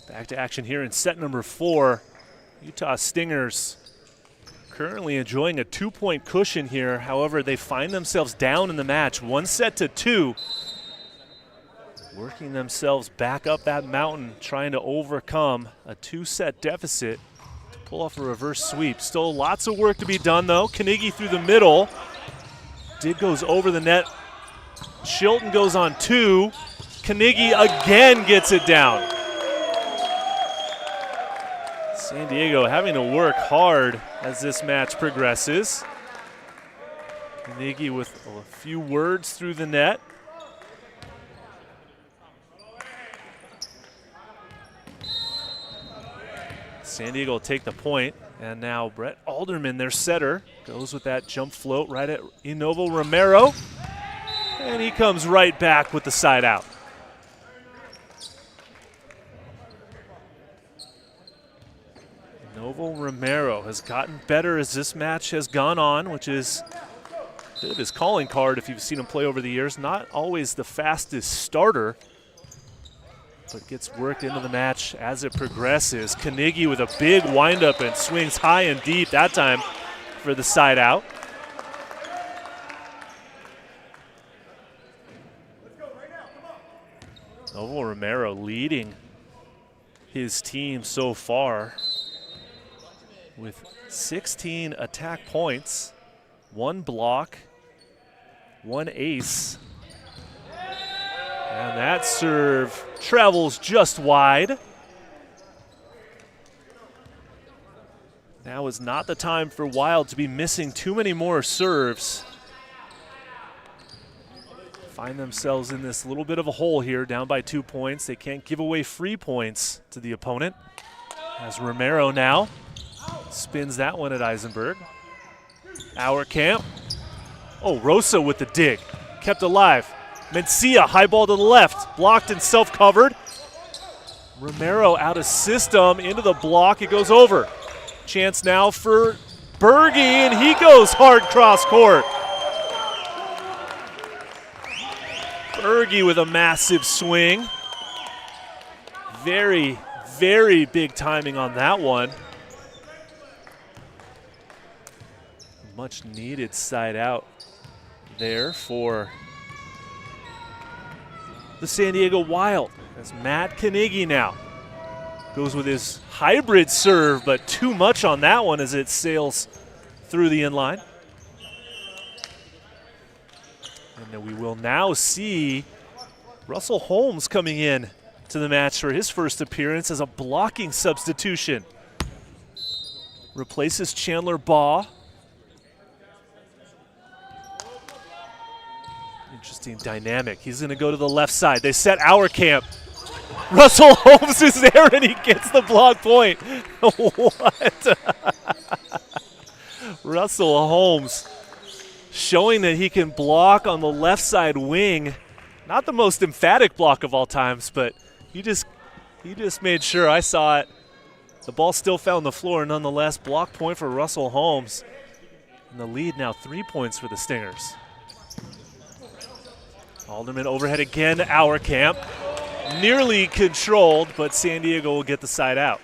Back to action here in set number 4. Utah Stingers currently enjoying a 2-point cushion here. However, they find themselves down in the match, 1-2, working themselves back up that mountain, trying to overcome a 2-set deficit to pull off a reverse sweep. Still lots of work to be done, though. Carnegie through the middle. Goes over the net. Chilton goes on 2. Carnegie again gets it down. San Diego having to work hard as this match progresses. Carnegie with a few words through the net. San Diego will take the point, and now Brett Alderman, their setter, goes with that jump float right at Inovo Romero, and he comes right back with the side out. Inovo Romero has gotten better as this match has gone on, which is a bit of his calling card if you've seen him play over the years. Not always the fastest starter, but gets worked into the match as it progresses. Carnegie with a big windup and swings high and deep that time for the side out. Novo Romero leading his team so far with 16 attack points, 1 block, 1 ace. And that serve travels just wide. Now is not the time for Wild to be missing too many more serves. Find themselves in this little bit of a hole here, down by 2 points. They can't give away free points to the opponent. As Romero now spins that one at Eisenberg. Auerkamp. Oh, Rosa with the dig. Kept alive. Mencia, high ball to the left, blocked and self-covered. Romero out of system, into the block, it goes over. Chance now for Berge, and he goes hard cross court. Berge with a massive swing. Very, very big timing on that one. Much needed side out there for the San Diego Wild, as Matt Carnegie now goes with his hybrid serve, but too much on that one as it sails through the inline. And then we will now see Russell Holmes coming in to the match for his first appearance as a blocking substitution. Replaces Chandler Baugh. Interesting dynamic. He's going to go to the left side. They set Auerkamp. Russell Holmes is there, and he gets the block point. What? Russell Holmes showing that he can block on the left side wing. Not the most emphatic block of all times, but he just made sure I saw it. The ball still found the floor, nonetheless. Block point for Russell Holmes. And the lead now 3 points for the Stingers. Alderman overhead again, Auerkamp. Nearly controlled, but San Diego will get the side out.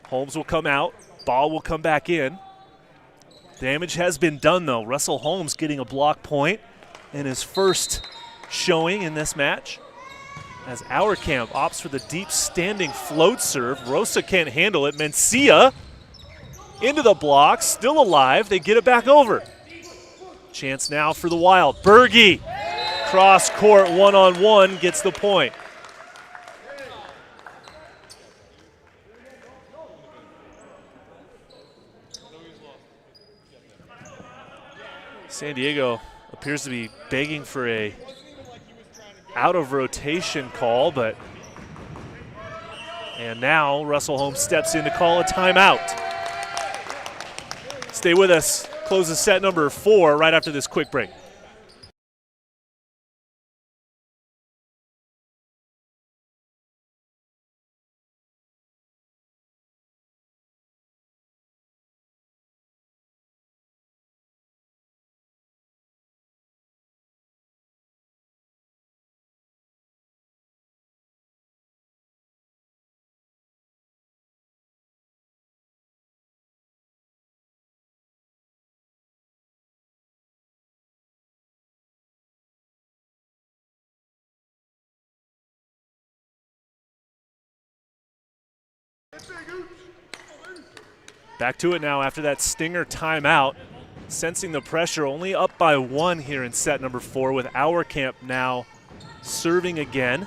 Holmes will come out, ball will come back in. Damage has been done though. Russell Holmes getting a block point in his first showing in this match. As Auerkamp opts for the deep standing float serve. Rosa can't handle it. Mencia into the block, still alive. They get it back over. Chance now for the Wild. Berge, cross court one-on-one, gets the point. San Diego appears to be begging for a out of rotation call, and now Russell Holmes steps in to call a timeout. Stay with us. Closes set number 4 right after this quick break. Back to it now after that Stinger timeout. sensing the pressure, only up by 1 here in set number 4 with our camp now serving again.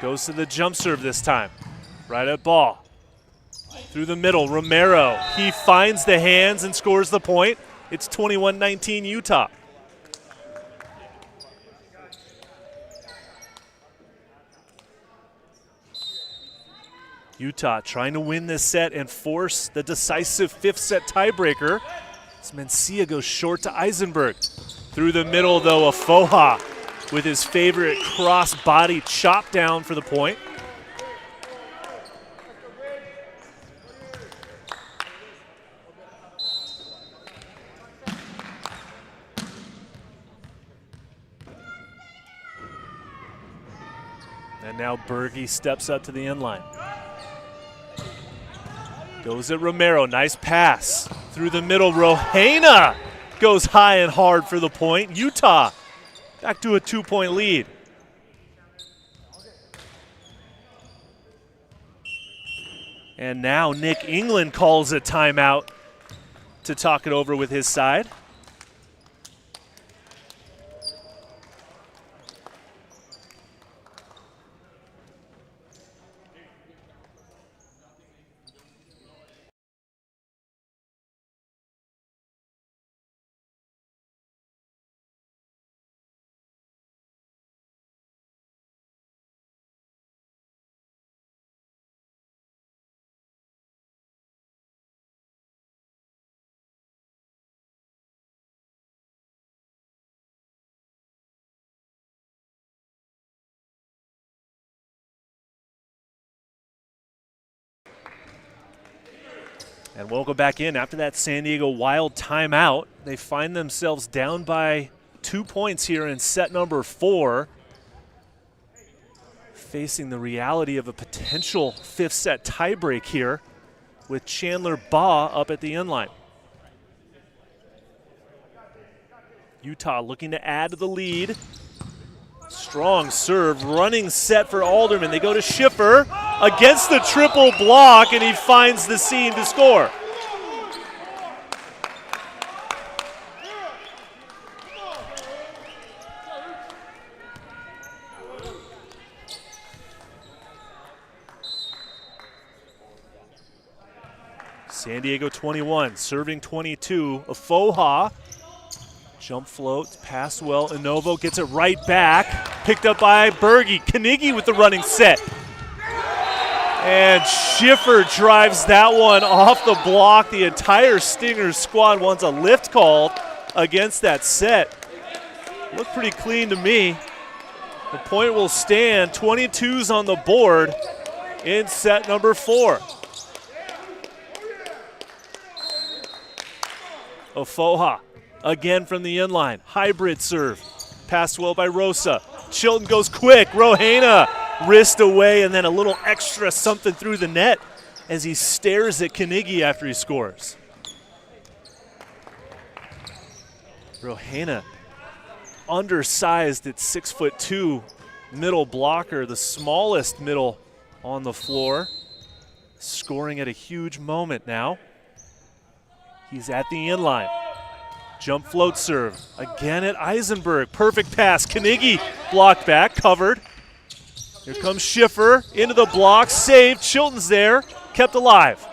Goes to the jump serve this time. Right at ball. Through the middle, Romero. He finds the hands and scores the point. It's 21-19 Utah. Utah trying to win this set and force the decisive 5th set tiebreaker. As Mencia goes short to Eisenberg. Through the middle, though, Afoha with his favorite cross-body chop down for the point. And now Berge steps up to the inline. Goes at Romero, nice pass. Through the middle, Rohena goes high and hard for the point. Utah back to a 2-point lead. And now Nick England calls a timeout to talk it over with his side. And we'll go back in after that San Diego Wild timeout. They find themselves down by 2 points here in set number 4, facing the reality of a potential 5th set tiebreak here with Chandler Baugh up at the inline. Utah looking to add to the lead. Strong serve, running set for Alderman. They go to Schiffer against the triple block, and he finds the seam to score. San Diego 21, serving 22. Afoha. Jump float, pass well. Inovo gets it right back. Picked up by Berge. Carnegie with the running set. And Schiffer drives that one off the block. The entire Stingers squad wants a lift called against that set. Looked pretty clean to me. The point will stand. 22's on the board in set number 4. Afoha again from the inline. Hybrid serve. Passed well by Rosa. Chilton goes quick. Rohena wrist away, and then a little extra something through the net as he stares at Carnegie after he scores. Rohena, undersized at 6'2", middle blocker, the smallest middle on the floor, scoring at a huge moment now. He's at the inline. Jump float serve. Again at Eisenberg. Perfect pass. Carnegie blocked back, covered. Here comes Schiffer into the block. Saved. Chilton's there. Kept alive.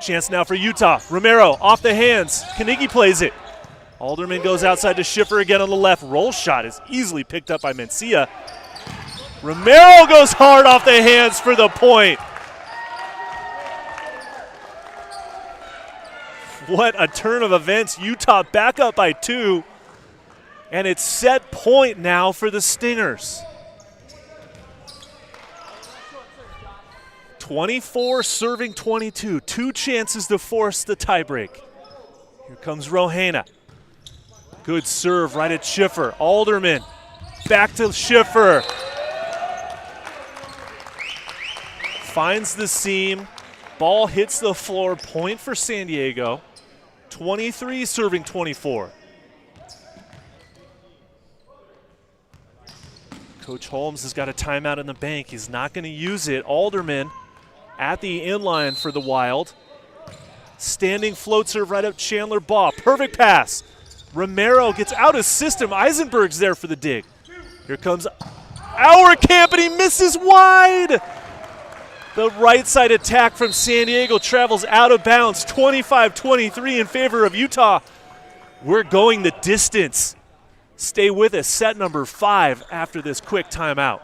Chance now for Utah. Romero off the hands. Carnegie plays it. Alderman goes outside to Schiffer again on the left. Roll shot is easily picked up by Mencia. Romero goes hard off the hands for the point. What a turn of events. Utah back up by 2. And it's set point now for the Stingers. 24 serving 22. 2 chances to force the tiebreak. Here comes Rohena. Good serve right at Schiffer. Alderman back to Schiffer. Finds the seam. Ball hits the floor. Point for San Diego. 23 serving 24. Coach Holmes has got a timeout in the bank. He's not going to use it. Alderman at the inline for the Wild. Standing float serve right up Chandler Baugh. Perfect pass. Romero gets out of system. Eisenberg's there for the dig. Here comes Auerkamp, and he misses wide. The right side attack from San Diego travels out of bounds. 25-23 in favor of Utah. We're going the distance. Stay with us. Set number 5 after this quick timeout.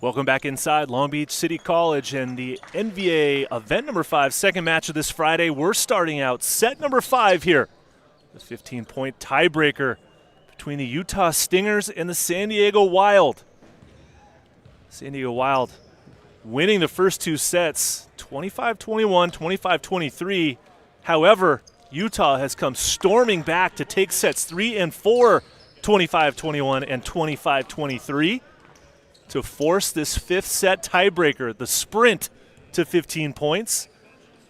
Welcome back inside Long Beach City College and the NVA event number 5, second match of this Friday. We're starting out set number 5 here. The 15-point tiebreaker between the Utah Stingers and the San Diego Wild. San Diego Wild winning the first 2 sets, 25-21, 25-23. However, Utah has come storming back to take sets 3 and 4, 25-21 and 25-23. To force this 5th set tiebreaker, the sprint to 15 points.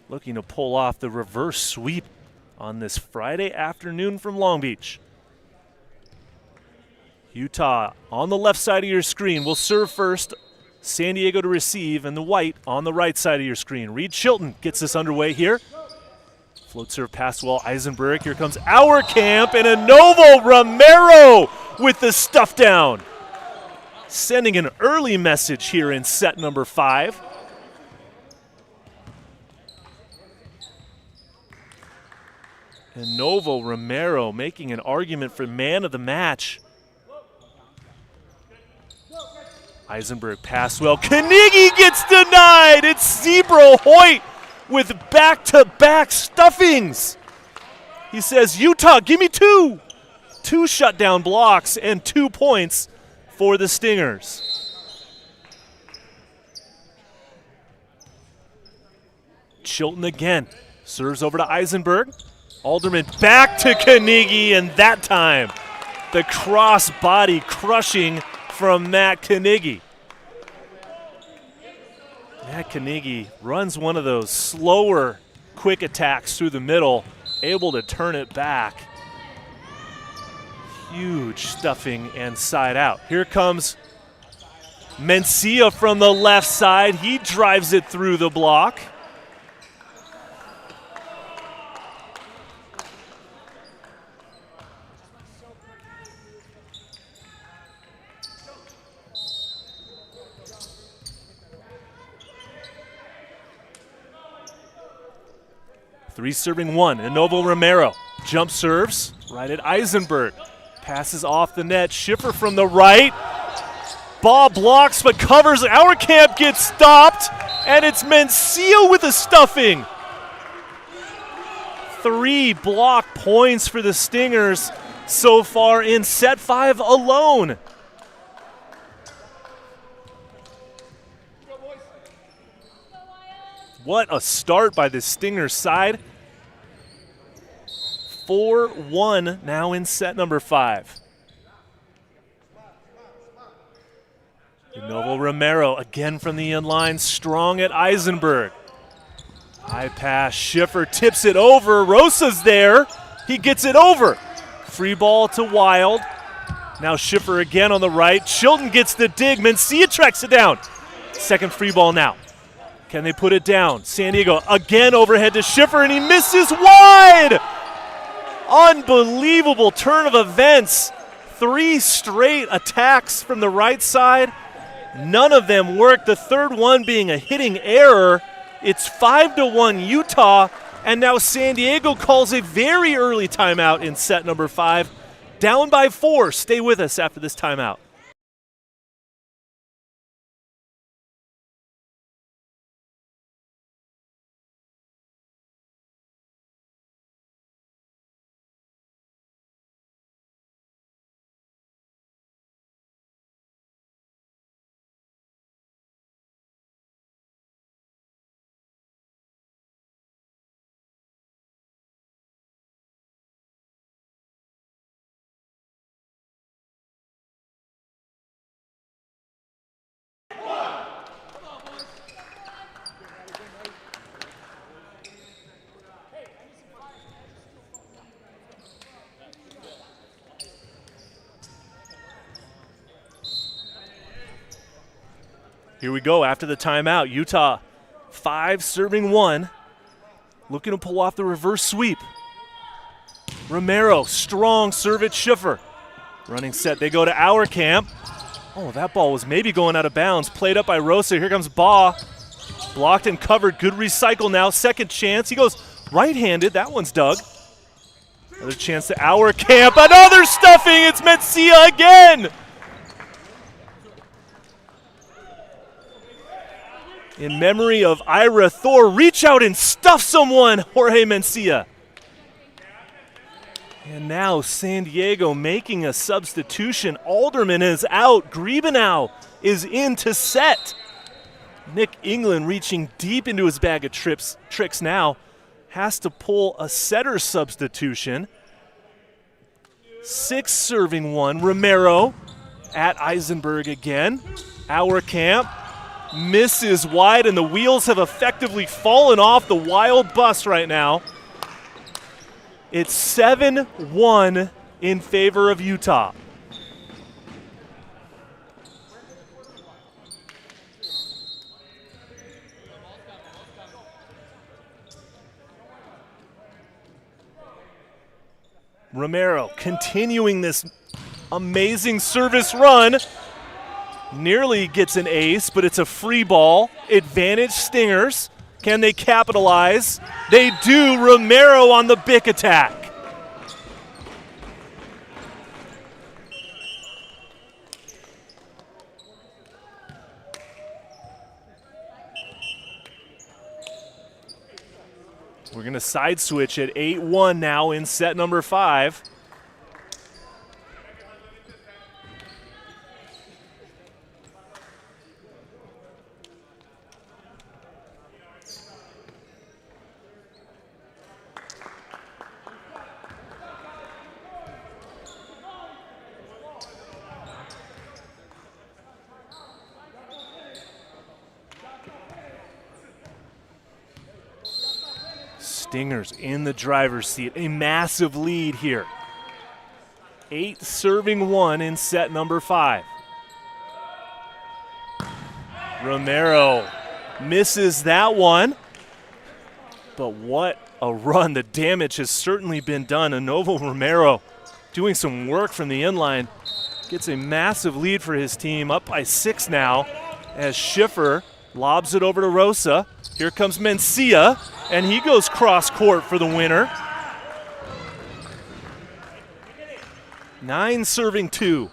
Looking to pull off the reverse sweep on this Friday afternoon from Long Beach. Utah on the left side of your screen will serve first. San Diego to receive, and the white on the right side of your screen. Reed Chilton gets this underway here. Float serve pass well, Eisenberg. Here comes Auerkamp, and Anovo Romero with the stuff down. Sending an early message here in set number 5. And Novo Romero making an argument for man of the match. Eisenberg pass well. Knigge gets denied. It's Zebro Hoyt with back-to-back stuffings. He says, Utah, give me 2. 2 shutdown blocks and 2 points for the Stingers. Chilton again. Serves over to Eisenberg. Alderman back to Carnegie, and that time the cross body crushing from Matt Carnegie. Matt Carnegie runs one of those slower, quick attacks through the middle, able to turn it back. Huge stuffing and side out. Here comes Mencia from the left side. He drives it through the block. Three serving one, Enovo Romero. Jump serves, right at Eisenberg. Passes off the net, Schiffer from the right. Ball blocks but covers, Our Camp gets stopped, and it's Mencia with a stuffing. 3 block points for the Stingers so far in set 5 alone. What a start by the Stingers side. 4-1 now in set number 5. Enovo Romero again from the inline, strong at Eisenberg. High pass, Schiffer tips it over. Rosa's there. He gets it over. Free ball to Wild. Now Schiffer again on the right. Chilton gets the dig. Mencia tracks it down. Second free ball now. Can they put it down? San Diego again overhead to Schiffer, and he misses wide. Unbelievable turn of events. 3 straight attacks from the right side. None of them worked. The third one being a hitting error. It's 5-1 Utah, and now San Diego calls a very early timeout in set number 5. Down by 4. Stay with us after this timeout. Here we go after the timeout. Utah 5 serving 1. Looking to pull off the reverse sweep. Romero, strong serve at Schiffer. Running set, they go to Our Camp. Oh, that ball was maybe going out of bounds. Played up by Rosa. Here comes Baugh. Blocked and covered. Good recycle now. Second chance. He goes right-handed. That one's dug. Another chance to Our Camp. Another stuffing. It's Mencia again. In memory of Ira Thor, reach out and stuff someone, Jorge Mencia. And now San Diego making a substitution. Alderman is out. Griebenau is in to set. Nick England reaching deep into his bag of tricks now. Has to pull a setter substitution. 6 serving 1. Romero at Eisenberg again. Our Camp. Misses wide, and the wheels have effectively fallen off the Wild bus right now. It's 7-1 in favor of Utah. Romero continuing this amazing service run. Nearly gets an ace, but it's a free ball. Advantage Stingers. Can they capitalize? They do. Romero on the Bick attack. We're going to side switch at 8-1 now in set number 5. Stingers in the driver's seat. A massive lead here. 8 serving 1 in set number 5. Romero misses that one. But what a run. The damage has certainly been done. Anovo Romero doing some work from the inline. Gets a massive lead for his team, up by 6 now, as Schiffer lobs it over to Rosa. Here comes Mencia, and he goes cross court for the winner. 9 serving 2.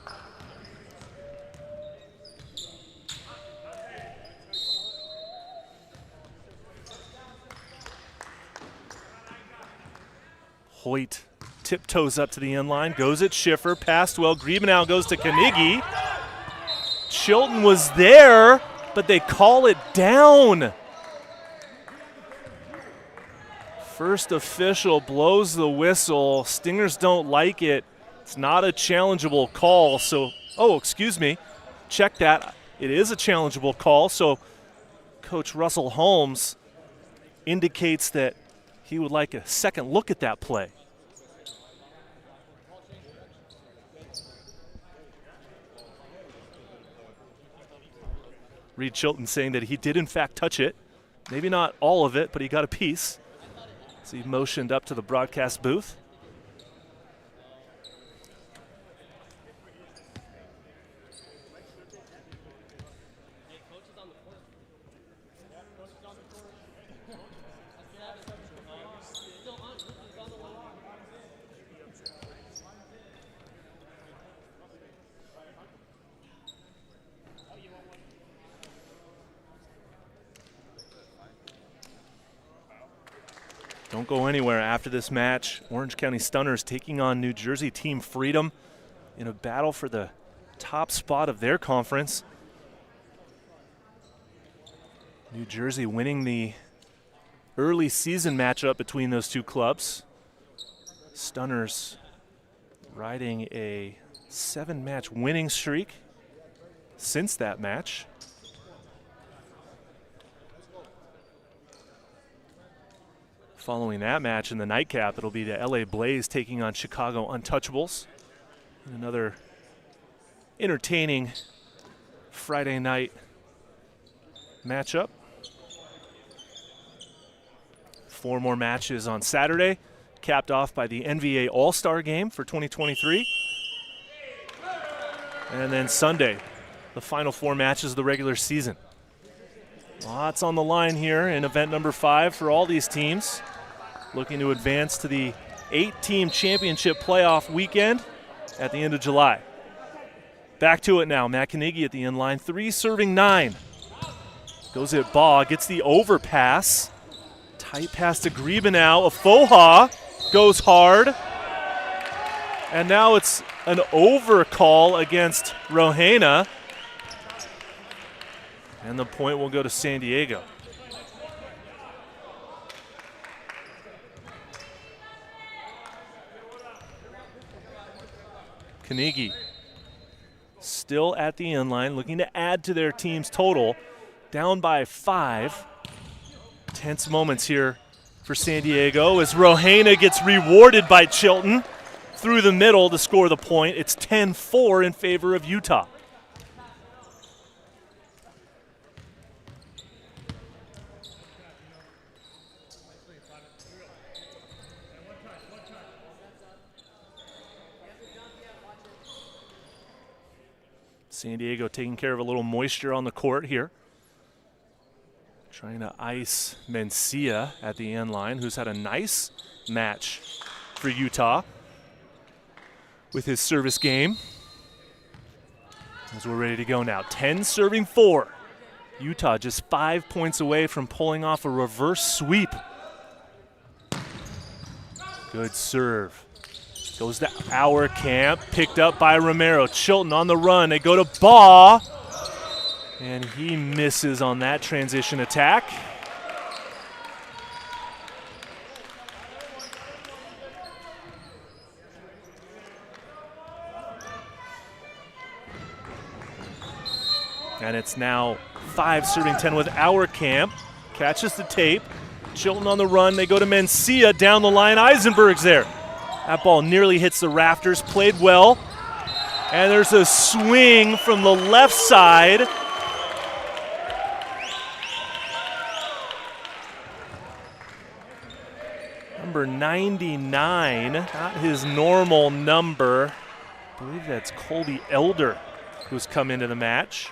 Hoyt tiptoes up to the inline, goes at Schiffer, passed well. Griebenau goes to Carnegie. Chilton was there, but they call it down. First official blows the whistle. Stingers don't like it. It's not a challengeable call, so, excuse me. Check that. It is a challengeable call, so Coach Russell Holmes indicates that he would like a second look at that play. Reed Chilton saying that he did in fact touch it. Maybe not all of it, but he got a piece. So he motioned up to the broadcast booth. Don't go anywhere after this match. Orange County Stunners taking on New Jersey Team Freedom in a battle for the top spot of their conference. New Jersey winning the early season matchup between those two clubs. Stunners riding a 7-match winning streak since that match. Following that match in the nightcap, it'll be the LA Blaze taking on Chicago Untouchables. Another entertaining Friday night matchup. 4 more matches on Saturday, capped off by the NVA All-Star Game for 2023. And then Sunday, the final 4 matches of the regular season. Lots on the line here in event number 5 for all these teams, looking to advance to the 8-team championship playoff weekend at the end of July. Back to it now. Matt Carnegie at the inline, 3 serving 9. Goes at Baugh, gets the overpass. Tight pass to Griebenau. Afoha goes hard. And now it's an overcall against Rohena. And the point will go to San Diego. Carnegie still at the inline, looking to add to their team's total. Down by 5. Tense moments here for San Diego as Rohena gets rewarded by Chilton through the middle to score the point. It's 10-4 in favor of Utah. San Diego taking care of a little moisture on the court here. Trying to ice Mencia at the end line, who's had a nice match for Utah with his service game. As we're ready to go now. 10 serving 4. Utah just 5 points away from pulling off a reverse sweep. Good serve. Goes to our camp, picked up by Romero. Chilton on the run. They go to Baugh, and he misses on that transition attack. And it's now 5 serving 10 with our camp. Catches the tape, Chilton on the run. They go to Mencia down the line. Eisenberg's there. That ball nearly hits the rafters. Played well. And there's a swing from the left side. Number 99, not his normal number. I believe that's Colby Elder who's come into the match.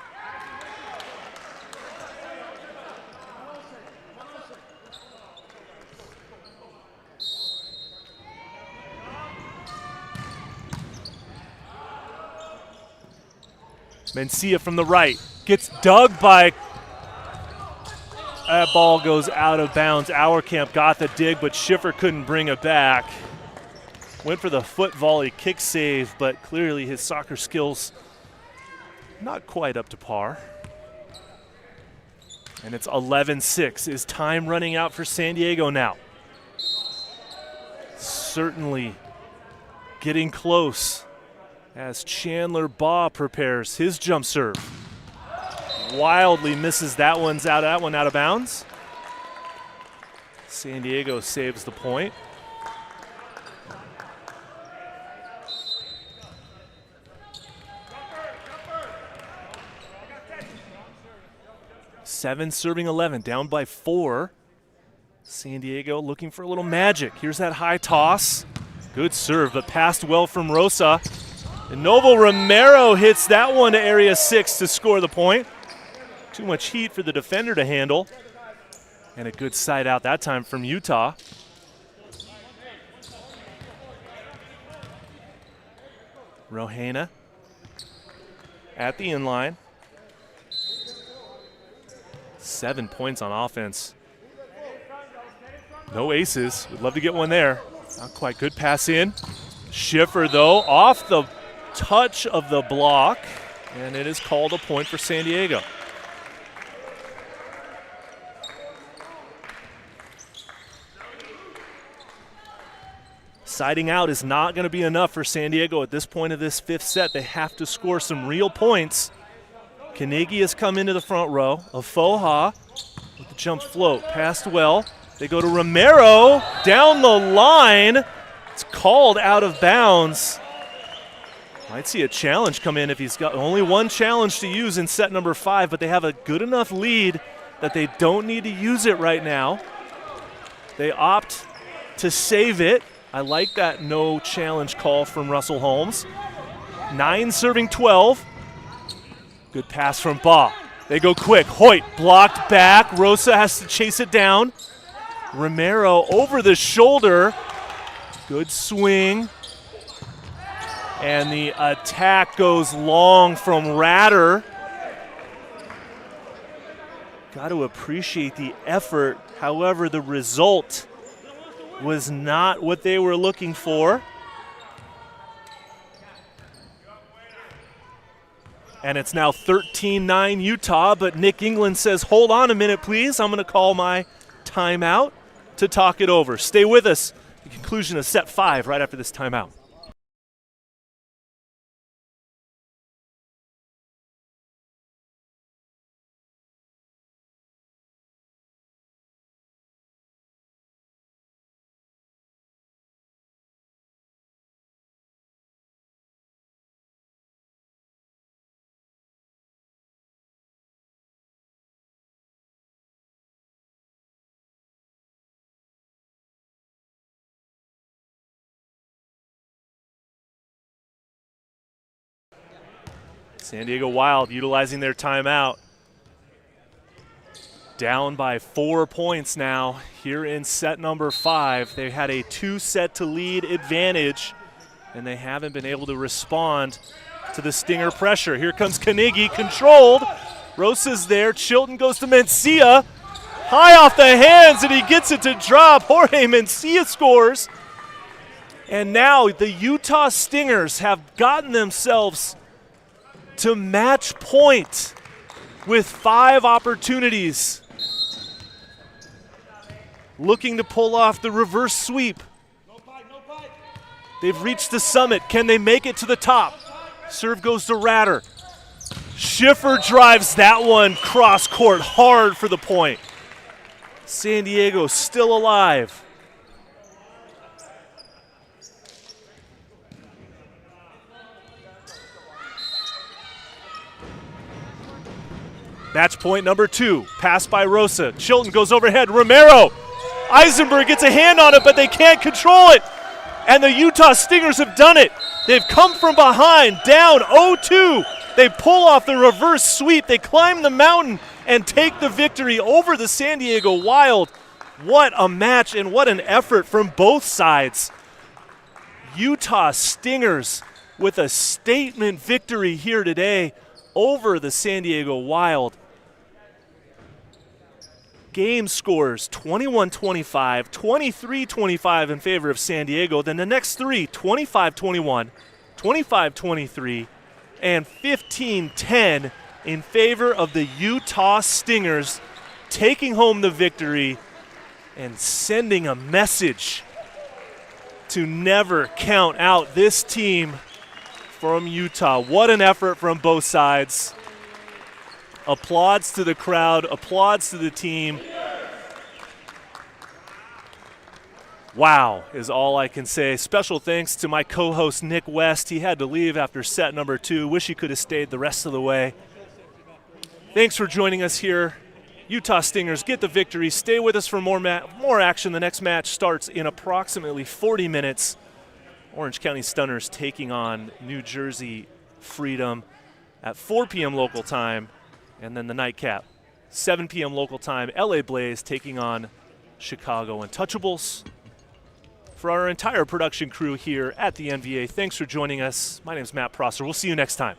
Mencia from the right, gets dug by, that ball goes out of bounds. Auerkamp got the dig, but Schiffer couldn't bring it back. Went for the foot volley kick save, but clearly his soccer skills not quite up to par. And it's 11-6. Is time running out for San Diego now? Certainly getting close as Chandler Baugh prepares his jump serve. Wildly misses that one out of bounds. San Diego saves the point. Seven serving 11, down by 4. San Diego looking for a little magic. Here's that high toss. Good serve, but passed well from Rosa. And Novo Romero hits that one to area 6 to score the point. Too much heat for the defender to handle. And a good side out that time from Utah. Rohena at the inline. 7 points on offense. No aces. Would love to get one there. Not quite. Good pass in. Schiffer, though, off the touch of the block. And it is called a point for San Diego. Siding out is not going to be enough for San Diego at this point of this 5th set. They have to score some real points. Carnegie has come into the front row. Afoha with the jump float. Passed well. They go to Romero. Down the line. It's called out of bounds. Might see a challenge come in if he's got only one challenge to use in set number 5, but they have a good enough lead that they don't need to use it right now. They opt to save it. I like that no challenge call from Russell Holmes. 9 serving 12. Good pass from Baugh. They go quick. Hoyt blocked back. Rosa has to chase it down. Romero over the shoulder. Good swing. And the attack goes long from Ratter. Got to appreciate the effort. However, the result was not what they were looking for. And it's now 13-9 Utah, but Nick England says, hold on a minute, please. I'm going to call my timeout to talk it over. Stay with us. The conclusion of set 5 right after this timeout. San Diego Wild utilizing their timeout. Down by 4 points now here in set number 5. They had a 2-set-to-lead advantage, and they haven't been able to respond to the Stinger pressure. Here comes Carnegie, controlled. Rosa's there. Chilton goes to Mencia. High off the hands, and he gets it to drop. Jorge Mencia scores. And now the Utah Stingers have gotten themselves to match point with 5 opportunities. Looking to pull off the reverse sweep. They've reached the summit. Can they make it to the top? Serve goes to Ratter. Schiffer drives that one cross court hard for the point. San Diego still alive. Match point number 2. Pass by Rosa. Chilton goes overhead. Romero. Eisenberg gets a hand on it, but they can't control it. And the Utah Stingers have done it. They've come from behind, down 0-2. They pull off the reverse sweep. They climb the mountain and take the victory over the San Diego Wild. What a match and what an effort from both sides. Utah Stingers with a statement victory here today over the San Diego Wild. Game scores 21-25, 23-25 in favor of San Diego. Then the next 3, 25-21, 25-23, and 15-10 in favor of the Utah Stingers, taking home the victory and sending a message to never count out this team from Utah. What an effort from both sides. Applauds to the crowd, applauds to the team. Wow is all I can say. Special thanks to my co-host Nick West. He had to leave after set number 2. Wish he could have stayed the rest of the way. Thanks for joining us here. Utah Stingers get the victory. Stay with us for more action. The next match starts in approximately 40 minutes. Orange County Stunners taking on New Jersey Freedom at 4 p.m. local time. And then the nightcap, 7 p.m. local time, LA Blaze taking on Chicago Untouchables. For our entire production crew here at the NVA, thanks for joining us. My name is Matt Prosser. We'll see you next time.